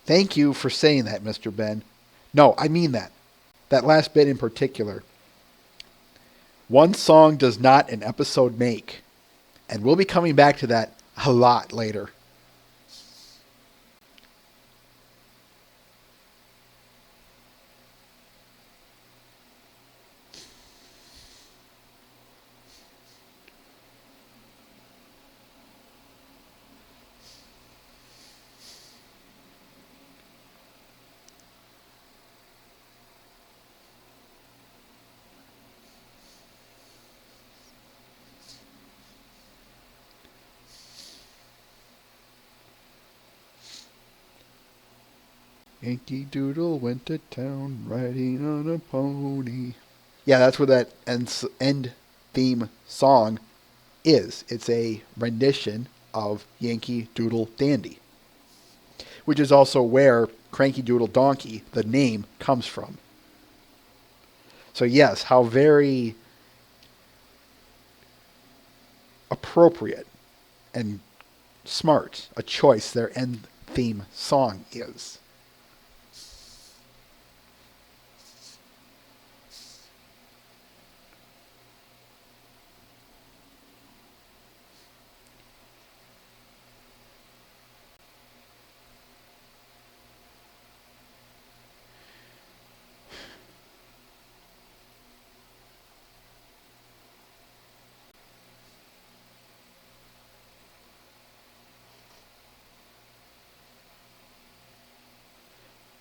Thank you for saying that, Mr. Ben. No, I mean that. That last bit in particular. One song does not an episode make. And we'll be coming back to that a lot later. Yankee Doodle went to town riding on a pony. Yeah, that's what that end theme song is. It's a rendition of Yankee Doodle Dandy, which is also where Cranky Doodle Donkey, the name, comes from. So yes, how very appropriate and smart a choice their end theme song is.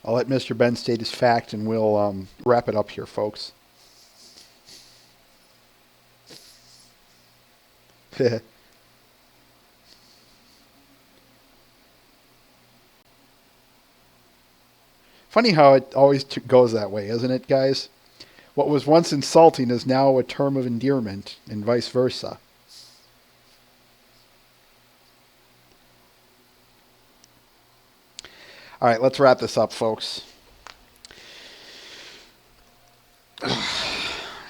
I'll let Mr. Ben state his fact, and we'll wrap it up here, folks. Funny how it always goes that way, isn't it, guys? What was once insulting is now a term of endearment, and vice versa. All right, let's wrap this up, folks.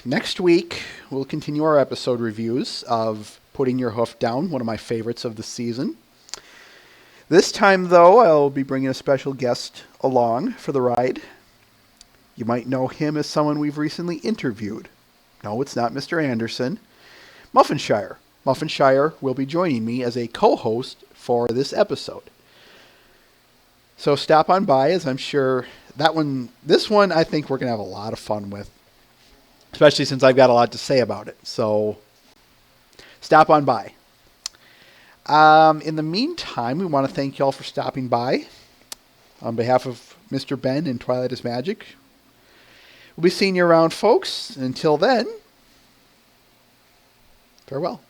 Next week, we'll continue our episode reviews of Putting Your Hoof Down, one of my favorites of the season. This time, though, I'll be bringing a special guest along for the ride. You might know him as someone we've recently interviewed. No, it's not Mr. Anderson. Muffinshire. Muffinshire will be joining me as a co-host for this episode. So stop on by, as I'm sure this one I think we're going to have a lot of fun with, especially since I've got a lot to say about it. So stop on by. In the meantime, we want to thank you all for stopping by. On behalf of Mr. Ben and Twilight is Magic, we'll be seeing you around, folks. Until then, farewell.